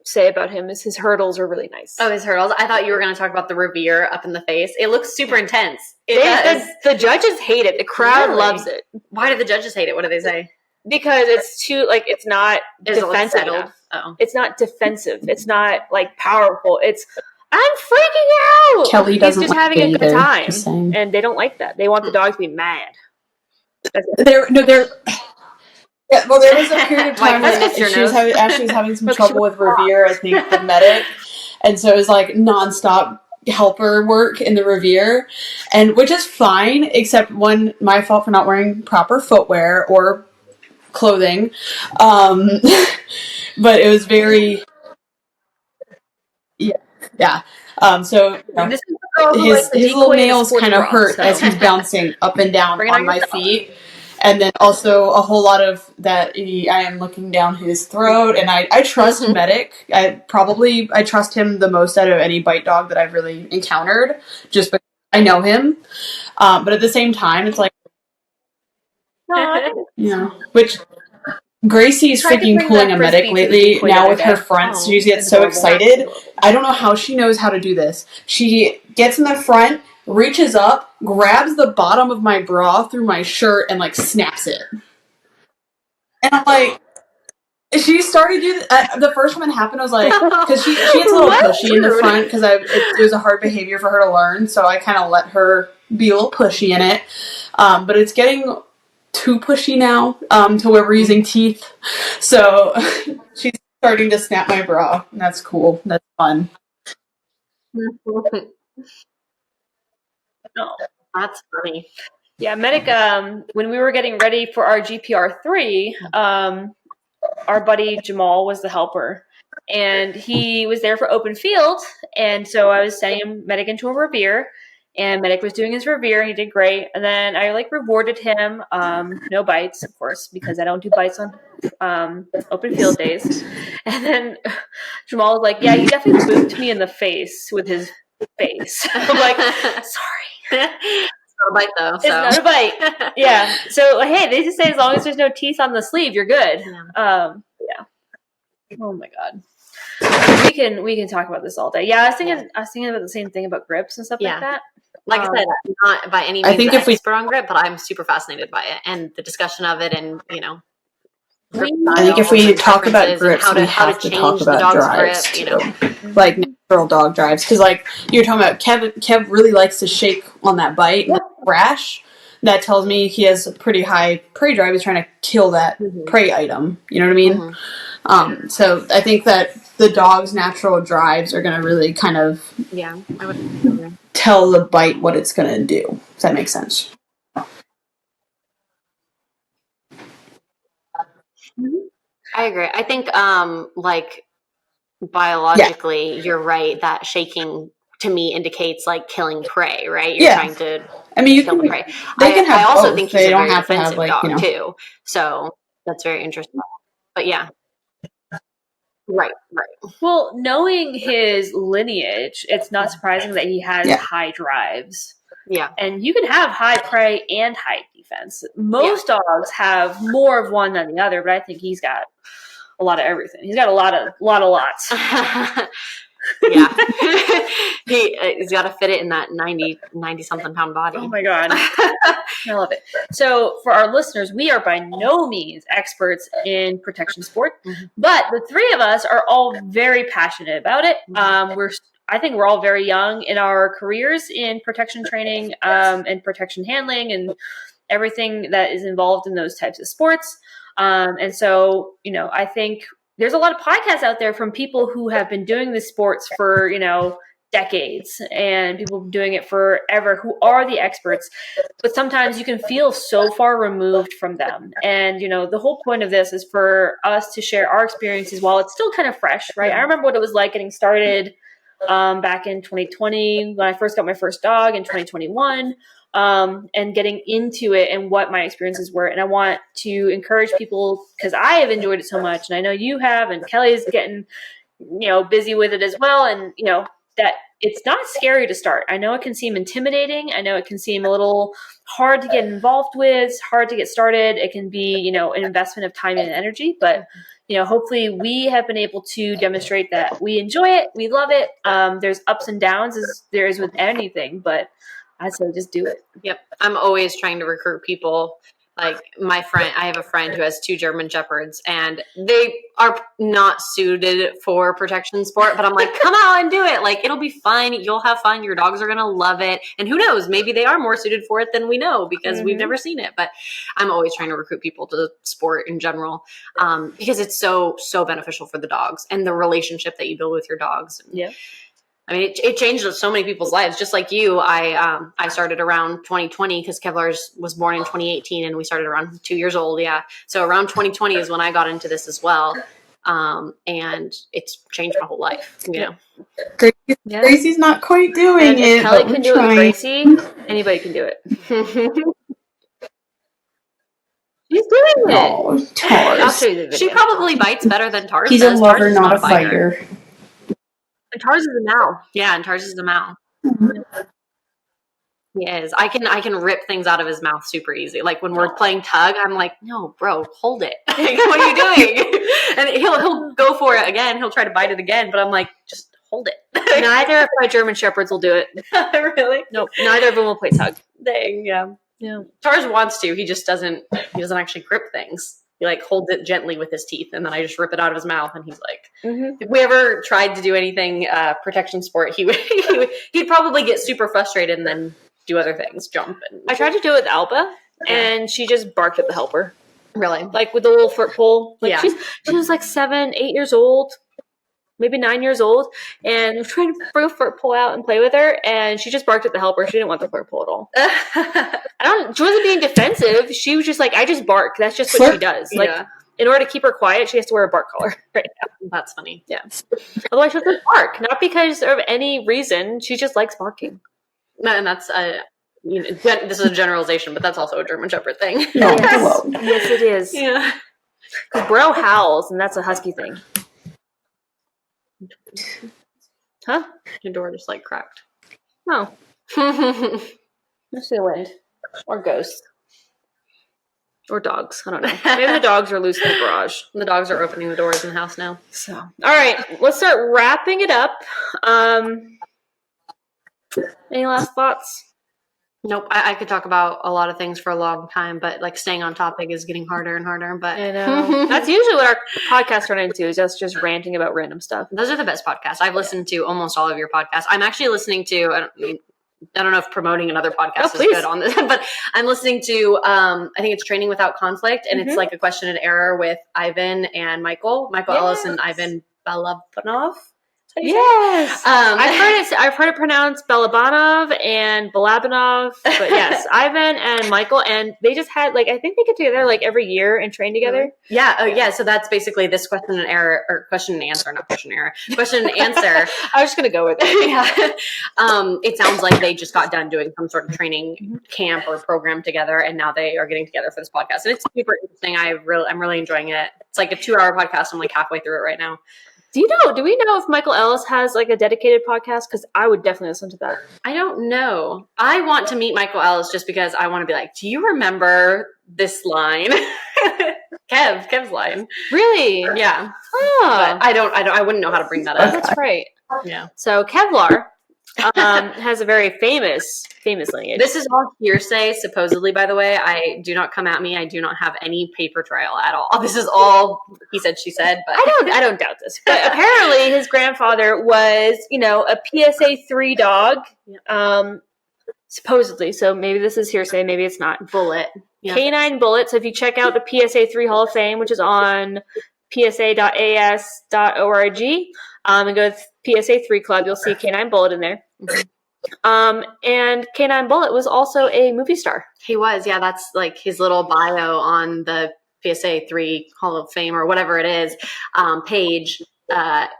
say about him is his hurdles are really nice. Oh, his hurdles. I thought you were going to talk about the revere up in the face. It looks super intense. It does. The judges hate it. The crowd loves it. Why do the judges hate it? What do they say? Because it's too, like, it's not defensive enough. Oh. It's not defensive. It's not, like, powerful. It's, I'm freaking out! Kelly doesn't He's just like having a it good either, time. just saying. And they don't like that. They want the dog to be mad. Yeah, well, there was a period of time Mike, when that's she was having some trouble with Revere, I think, the medic. And so it was like nonstop helper work in the Revere, and which is fine, except my fault for not wearing proper footwear or clothing. But it was very, yeah. So you know, This is the girl who likes the his little decoy and nails sports kind of bra, hurt so. as he's bouncing up and down Bring it on on my yourself. feet. And then also a whole lot of that I am looking down his throat, and I trust Medic. I trust him the most out of any bite dog that I've really encountered, just because I know him. But at the same time, it's like, which Gracie's Tried to freaking bring pulling that a Medic frisbee to the lately decoy now the with other her day. fronts. She It's gets so adorable. excited. I don't know how she knows how to do this. She gets in the front, reaches up, grabs the bottom of my bra through my shirt, and like snaps it. And I'm like, she started doing the first time it happened. I was like, because she gets a little pushy in the front because it was a hard behavior for her to learn, so I kind of let her be a little pushy in it. But it's getting too pushy now to where we're using teeth, so she's starting to snap my bra, and that's cool. That's fun. No. That's funny. Yeah, Medic, when we were getting ready for our GPR3, our buddy Jamal was the helper. And he was there for open field. And so I was sending Medic into a revere. And Medic was doing his revere, and he did great. And then I, like, rewarded him. No bites, of course, because I don't do bites on open field days. And then Jamal was like, yeah, he definitely booped me in the face with his face. I'm like, sorry. It's not a bite though. It's not a bite. Yeah. So hey, they just say as long as there's no teeth on the sleeve, you're good. Yeah. Oh my god. We can talk about this all day. Yeah, I was thinking about the same thing about grips and stuff like that. Like I said, not by any means I think if we expert on grip, but I'm super fascinated by it and the discussion of it, and I think if we talk about grips, we have to talk about drives too. Like natural dog drives, because like you're talking about, Kev really likes to shake on that bite and rash. That tells me he has a pretty high prey drive. He's trying to kill that prey item. You know what I mean? So I think that the dog's natural drives are going to really kind of I would tell the bite what it's going to do. Does that make sense? I agree. I think like biologically, you're right that shaking to me indicates like killing prey, right? You're trying to kill the prey. They can have I also both. think he's They a don't very have to have, defensive like, dog too. So that's very interesting. But yeah. Right. Well, knowing his lineage, it's not surprising that he has high drives. Yeah. And you can have high prey and high defense. Most dogs have more of one than the other, but I think he's got a lot of everything. He's got a lot of lots. Yeah. He's got to fit it in that 90 something pound body. Oh my god. I love it. So for our listeners, we are by no means experts in protection sport, but the three of us are all very passionate about it. I think we're all very young in our careers in protection training and protection handling everything that is involved in those types of sports. And so, I think there's a lot of podcasts out there from people who have been doing this sports for, decades, and people doing it forever who are the experts, but sometimes you can feel so far removed from them. And the whole point of this is for us to share our experiences while it's still kind of fresh, right? I remember what it was like getting started back in 2020 when I first got my first dog, in 2021, and getting into it and what my experiences were. And I want to encourage people, because I have enjoyed it so much, and I know you have, and Kelly's getting busy with it as well, and that it's not scary to start. I know it can seem intimidating. I know it can seem a little hard to get involved with, hard to get started. It can be, an investment of time and energy, but hopefully we have been able to demonstrate that we enjoy it. We love it. There's ups and downs, as there is with anything, but I'd say just do it. Yep. I'm always trying to recruit people. Like I have a friend who has 2 German Shepherds, and they are not suited for protection sport, but I'm like, come out and do it. Like, it'll be fun. You'll have fun. Your dogs are going to love it. And who knows, maybe they are more suited for it than we know, because we've never seen it. But I'm always trying to recruit people to sport in general, because it's so, so beneficial for the dogs and the relationship that you build with your dogs. Yeah. I mean, it changed so many people's lives. Just like you, I started around 2020 because Kevlar was born in 2018, and we started around 2 years old. Yeah, so around 2020 is when I got into this as well, and it's changed my whole life. Gracie's not quite doing it. Kelly can do it with Gracie. Anybody can do it. She's doing it. Oh, Tars. I'll show you the video. She probably bites better than Tars. He's does. a lover, Tars not a fighter. And Tars is a Mal. Yeah, and Tars is a Mal. He is. I can rip things out of his mouth super easy. Like when we're playing tug, I'm like, no, bro, hold it. Like, what are you doing? And he'll go for it again. He'll try to bite it again, but I'm like, just hold it. Neither of my German Shepherds will do it. Really? Nope. Neither of them will play tug. Dang, yeah. Yeah. Tars wants to. He just doesn't. He doesn't actually grip things. He like holds it gently with his teeth, and then I just rip it out of his mouth, and he's like, if we ever tried to do anything protection sport, he'd probably get super frustrated and then do other things, jump. I tried to do it with Alba, and she just barked at the helper. Really? Like with the little foot pole. Like she was like 7, 8 years old, maybe 9 years old, and I was trying to bring a foot pole out and play with her, and she just barked at the helper. She didn't want the foot pole at all. She wasn't being defensive. She was just like, I just bark. That's just what she does. Like, in order to keep her quiet, she has to wear a bark collar right now. That's funny. Yeah. Otherwise, she doesn't bark. Not because of any reason. She just likes barking. And that's this is a generalization, but that's also a German Shepherd thing. Yes, yes it is. Yeah. Because Bro howls, and that's a husky thing. Huh? Your door just like cracked. Oh. Let's see the wind. Or ghosts. Or dogs. I don't know. Maybe the dogs are loose in the garage. The dogs are opening the doors in the house now. So, all right. Let's start wrapping it up. Any last thoughts? Nope. I could talk about a lot of things for a long time, but like staying on topic is getting harder and harder. But I know. That's usually what our podcasts turn into, is just ranting about random stuff. Those are the best podcasts. I've listened to almost all of your podcasts. I'm actually listening to, I don't know if promoting another podcast is good on this, but I'm listening to, I think it's Training Without Conflict, and it's like a question and error with Ivan and Michael Ellis and Ivan Balabanov. Yes, I've heard it pronounced Balabanov and Balabanov, but yes, Ivan and Michael, and they just had I think they get together every year and train together. Yeah, oh yeah. So that's basically this question and error, or question and answer, not question and error, question and answer. I was just gonna go with it. Yeah, it sounds like they just got done doing some sort of training camp or program together, and now they are getting together for this podcast, and it's super interesting. I'm really enjoying it. It's like a 2-hour podcast. I'm like halfway through it right now. Do we know if Michael Ellis has a dedicated podcast? Because I would definitely listen to that. I don't know. I want to meet Michael Ellis just because I want to be like, do you remember this line? Kev's line. Really? Yeah. Oh. But I wouldn't know how to bring that up. That's right. Yeah. So Kevlar has a very famous lineage. This is all hearsay, supposedly, by the way. Do not come at me. I do not have any paper trail at all. This is all he said, she said, but I don't doubt this. But apparently his grandfather was, a PSA 3 dog. supposedly, so maybe this is hearsay, maybe it's not. Bullet. Yeah. Canine Bullet. So if you check out the PSA 3 Hall of Fame, which is on psa.as.org, and go to PSA 3 Club, you'll see Canine Bullet in there. And Canine Bullet was also a movie star. He was, yeah. That's like his little bio on the PSA 3 Hall of Fame or whatever it is page.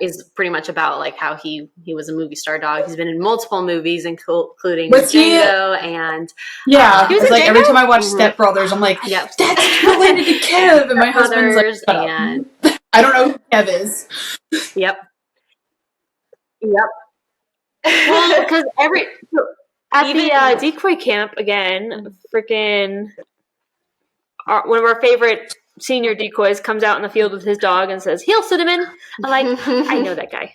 Is pretty much about like how he was a movie star dog. He's been in multiple movies, including Django and he was like Django? Every time I watch Step Brothers, I'm like, that's related to Kev, and my husband's like, and I don't know who Kev is. Yep. Well, because at the decoy camp again, freaking one of our favorite senior decoys comes out in the field with his dog and says, "Heel, cinnamon." I'm like, I know that guy.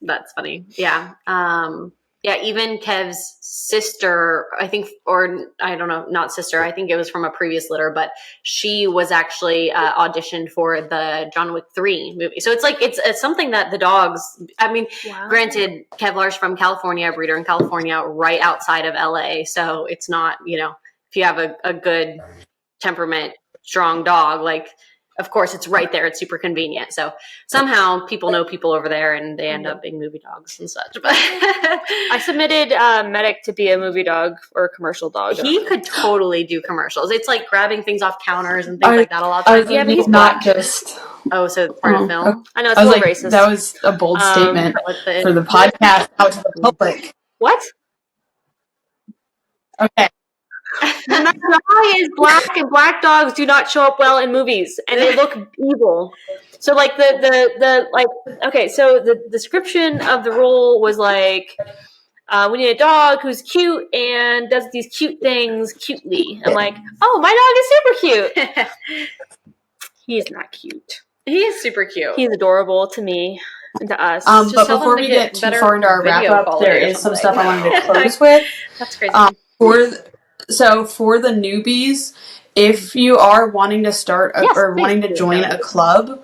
That's funny. Yeah. Yeah. Even Kev's sister, I think, or I don't know, not sister. I think it was from a previous litter, but she was actually auditioned for the John Wick 3 movie. So it's like, it's something that the dogs, I mean, granted, Kevlar's from California, a breeder in California, right outside of LA. So it's not, if you have a good temperament, strong dog, like, of course it's right there, it's super convenient, so somehow people know people over there and they end up being movie dogs and such. But I submitted Medic to be a movie dog or a commercial dog. He could totally do commercials. It's like grabbing things off counters and things like that a lot of times. Yeah, but he's not just so part of film. Okay. I know it's a little racist. That was a bold statement for the podcast out to the public. What? Okay. My dog is black, and black dogs do not show up well in movies, and they look evil. So, like so the description of the role was like, we need a dog who's cute and does these cute things cutely. I'm like, oh, my dog is super cute. He is not cute. He is super cute. He's adorable to me and to us. But before we get too far into our wrap up, there is some stuff I wanted to close with. That's crazy. For the newbies, if you are wanting to start wanting to join a club,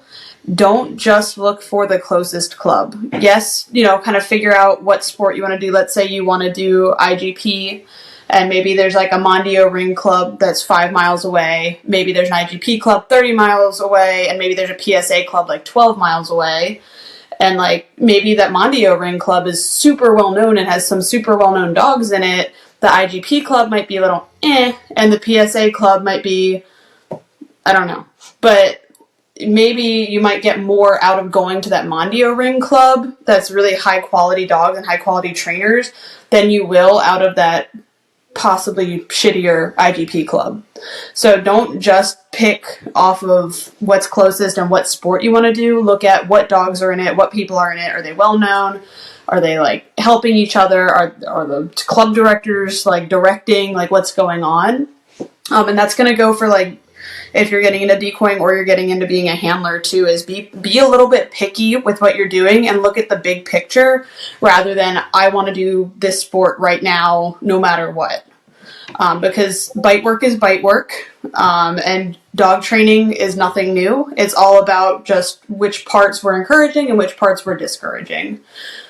don't just look for the closest club. Yes, kind of figure out what sport you want to do. Let's say you want to do IGP, and maybe there's like a Mondio Ring Club that's 5 miles away. Maybe there's an IGP club 30 miles away, and maybe there's a PSA club like 12 miles away. And like maybe that Mondio Ring Club is super well known and has some super well known dogs in it. The IGP club might be a little and the PSA club might be, I don't know. But maybe you might get more out of going to that Mondio Ring Club that's really high quality dogs and high quality trainers than you will out of that possibly shittier IGP club. So don't just pick off of what's closest and what sport you want to do. Look at what dogs are in it, what people are in it. Are they well known? Are they like helping each other? Are the club directors like directing like what's going on? And that's going to go for like if you're getting into decoying or you're getting into being a handler too, is be a little bit picky with what you're doing and look at the big picture rather than I want to do this sport right now no matter what. Because bite work is bite work, and dog training is nothing new. It's all about just which parts we're encouraging and which parts we're discouraging.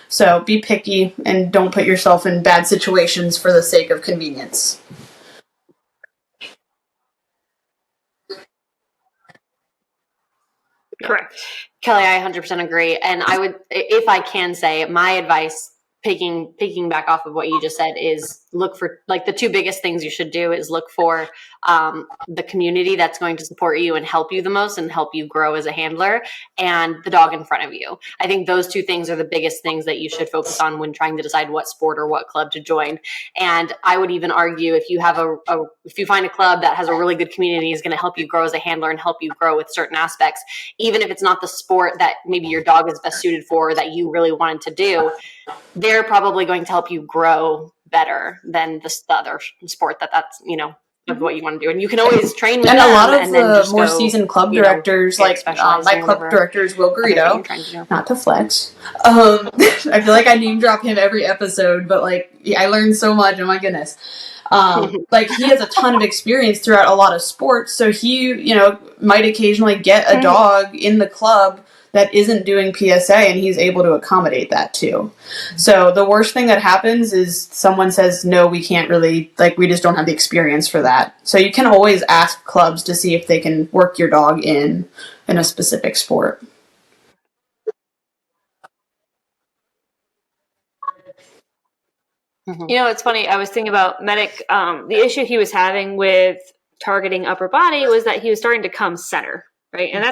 So be picky and don't put yourself in bad situations for the sake of convenience. Correct. Kelly, I 100% agree. And I would, if I can say, my advice, picking back off of what you just said, is look for, like, the two biggest things you should do is look for the community that's going to support you and help you the most and help you grow as a handler, and the dog in front of you. I think those two things are the biggest things that you should focus on when trying to decide what sport or what club to join. And I would even argue if you have if you find a club that has a really good community, is going to help you grow as a handler and help you grow with certain aspects, even if it's not the sport that maybe your dog is best suited for or that you really wanted to do, they're probably going to help you grow better than the other sport that's, of what you want to do. And you can always train with them. And a lot of and then the more seasoned club directors, like my club director is Will Garrido, not to flex. I feel like I name drop him every episode, but like, I learned so much, oh my goodness. Like he has a ton of experience throughout a lot of sports, so he, might occasionally get a dog in the club that isn't doing PSA, and he's able to accommodate that too. So the worst thing that happens is someone says, no, we can't really, like, we just don't have the experience for that. So you can always ask clubs to see if they can work your dog in a specific sport. You know, it's funny. I was thinking about Medic. The issue he was having with targeting upper body was that he was starting to come center, right? And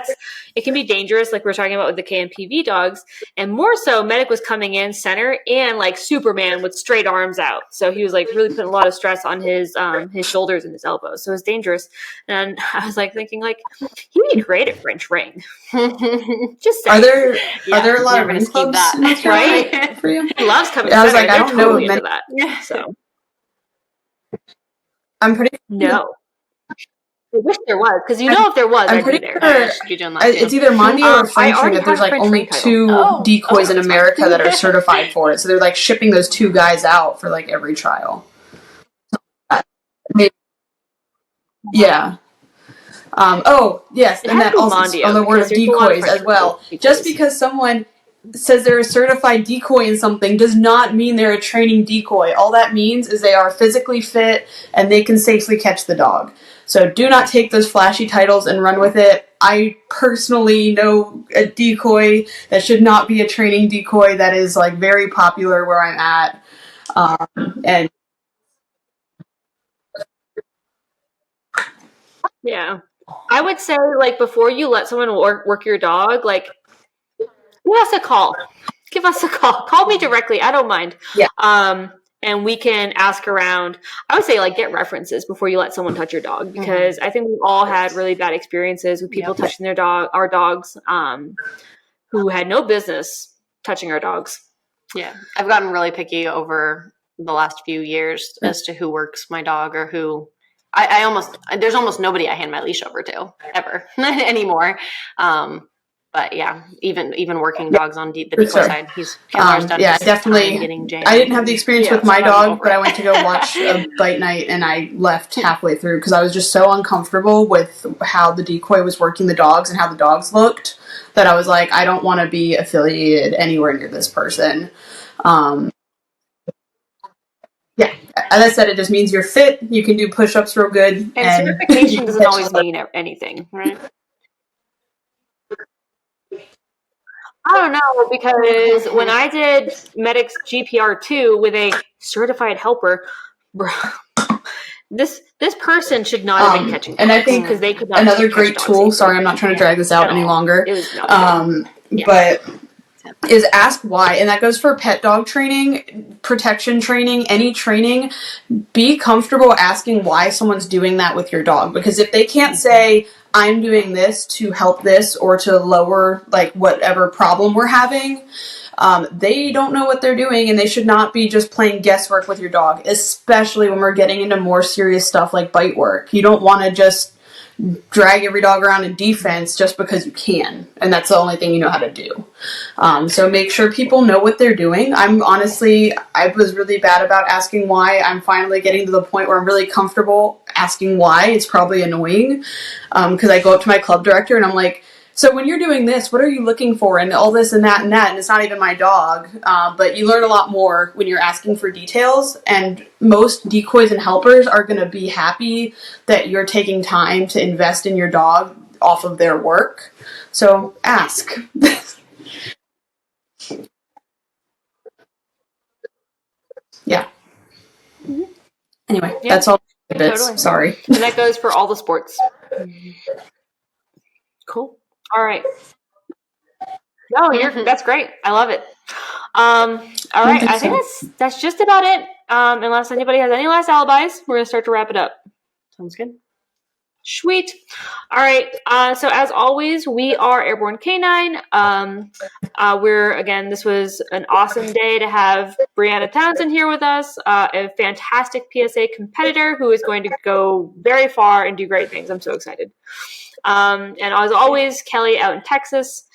it can be dangerous, like we're talking about with the KMPV dogs. And more so, Medic was coming in center and like Superman with straight arms out. So he was like really putting a lot of stress on his shoulders and his elbows. So it was dangerous. And I was like thinking, like, he'd be great at French ring. Just saying. Are there a lot of ring clubs in North Carolina right? for you? He loves coming I was center. like, I don't know totally many. into that. So I'm pretty no. I wish there was, because if there was, I'd be there. It's either Monday or French ring that there's like only two decoys in America that are certified for it. So they're like shipping those two guys out for like every trial. Yeah. Oh, yes. And that also on the word of decoys as well. Just because someone says they're a certified decoy in something does not mean they're a training decoy. All that means is they are physically fit and they can safely catch the dog. So do not take those flashy titles and run with it. I personally know a decoy that should not be a training decoy that is like very popular where I'm at. And yeah, I would say, like, before you let someone work your dog, like, give us a call. Give us a call. Call me directly. I don't mind. Yeah. And we can ask around. I would say, like, get references before you let someone touch your dog, because I think we've all had really bad experiences with people touching our dogs, who had no business touching our dogs. Yeah, I've gotten really picky over the last few years as to who works my dog or who. There's almost nobody I hand my leash over to ever anymore. But yeah, even working dogs on the decoy side, Keller's done. Yeah, definitely. I didn't have the experience with my dog, but I went to go watch a bite night and I left halfway through because I was just so uncomfortable with how the decoy was working the dogs and how the dogs looked that I was like, I don't want to be affiliated anywhere near this person. Yeah, as I said, it just means you're fit, you can do push-ups real good. And certification doesn't always mean anything, right? I don't know, because when I did Medic's GPR2 with a certified helper, bro, this person should not have been catching dogs. And I think because they could not another great tool, sorry, I'm not trying to drag this out any longer, but is ask why. And that goes for pet dog training, protection training, any training. Be comfortable asking why someone's doing that with your dog. Because if they can't say, I'm doing this to help this or to lower like whatever problem we're having, they don't know what they're doing, and they should not be just playing guesswork with your dog, especially when we're getting into more serious stuff like bite work. You don't want to just drag every dog around in defense just because you can, and that's the only thing you know how to do. So make sure people know what they're doing. I was really bad about asking why. I'm finally getting to the point where I'm really comfortable asking why. It's probably annoying because I go up to my club director and I'm like, so when you're doing this, what are you looking for? And all this and that and that. And it's not even my dog. But you learn a lot more when you're asking for details. And most decoys and helpers are going to be happy that you're taking time to invest in your dog off of their work. So ask. Yeah. Anyway, that's all. Totally. Sorry. And that goes for all the sports. Cool. All right. No, that's great. I love it. All right. I think that's just about it. Unless anybody has any last alibis, we're gonna start to wrap it up. Sounds good. Sweet. All right. So as always, we are Airborne Canine. This was an awesome day to have Brianna Townsend here with us, a fantastic PSA competitor who is going to go very far and do great things. I'm so excited. And as always, Kelly out in Texas.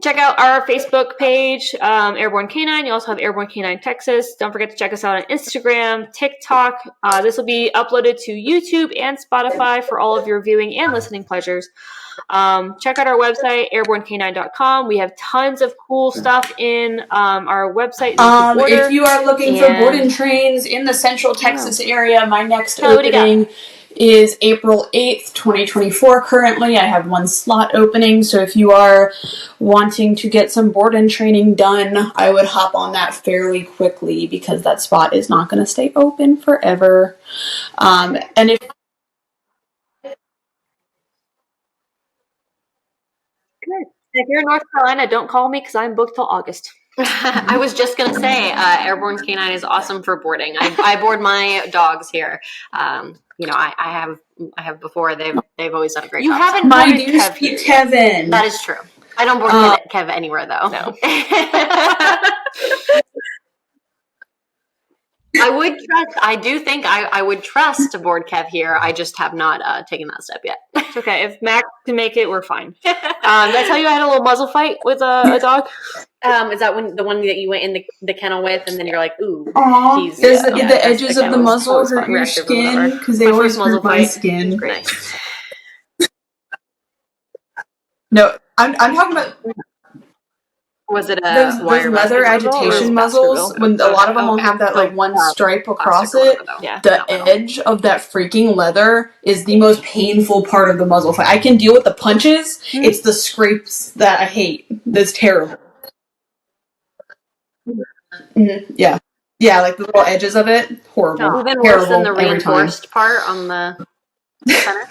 check out our Facebook page, Airborne Canine. You also have Airborne Canine Texas. Don't forget to check us out on Instagram, TikTok. This will be uploaded to YouTube and Spotify for all of your viewing and listening pleasures. Check out our website, airbornecanine.com. We have tons of cool stuff in our website. If you are looking for board and trains in the Central Texas area, my next opening is April 8th, 2024. Currently, I have one slot opening, so if you are wanting to get some board and training done, I would hop on that fairly quickly because that spot is not going to stay open forever. And if If you're in North Carolina, don't call me because I'm booked till August. I was just gonna say, Airborne Canine is awesome for boarding. I board my dogs here. I have before. They've always done a great job. You haven't my boarded dear sweet Kevin. That is true. I don't board Kev anywhere though. No. I would trust. I do think I would trust to board Kev here. I just have not taken that step yet. It's okay. If Mac can make it, we're fine. Did I tell you I had a little muzzle fight with a dog? Is that the one that you went in the kennel with, and then you're like, ooh, does the edges of the muzzle hurt your skin? Because they always hurt my skin. Great. No, I'm talking about. Was it those leather agitation muzzles? When a lot of them will have that like one stripe across it. Yeah. The edge of that freaking leather is the most painful part of the muzzle fight. I can deal with the punches. Mm-hmm. It's the scrapes that I hate. That's terrible. Mm-hmm. Yeah. Yeah, like the little edges of it. Horrible. Even worse than the reinforced part on the center.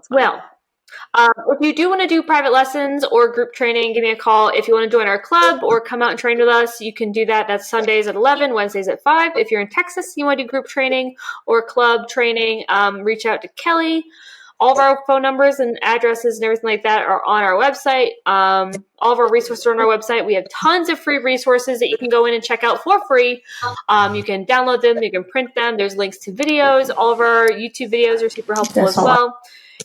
Well, if you do want to do private lessons or group training, give me a call. If you want to join our club or come out and train with us, you can do that. That's Sundays at 11, Wednesdays at 5. If you're in Texas, you want to do group training or club training, reach out to Kelly. All of our phone numbers and addresses and everything like that are on our website. All of our resources are on our website. We have tons of free resources that you can go in and check out for free. You can download them. You can print them. There's links to videos. All of our YouTube videos are super helpful as well.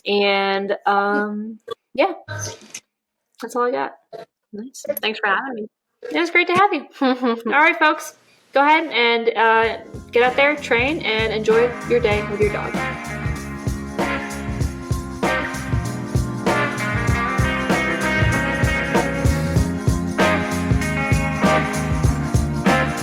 And yeah, that's all I got. Nice. Thanks for having me. It was great to have you. All right, folks, go ahead and get out there, train, and enjoy your day with your dog.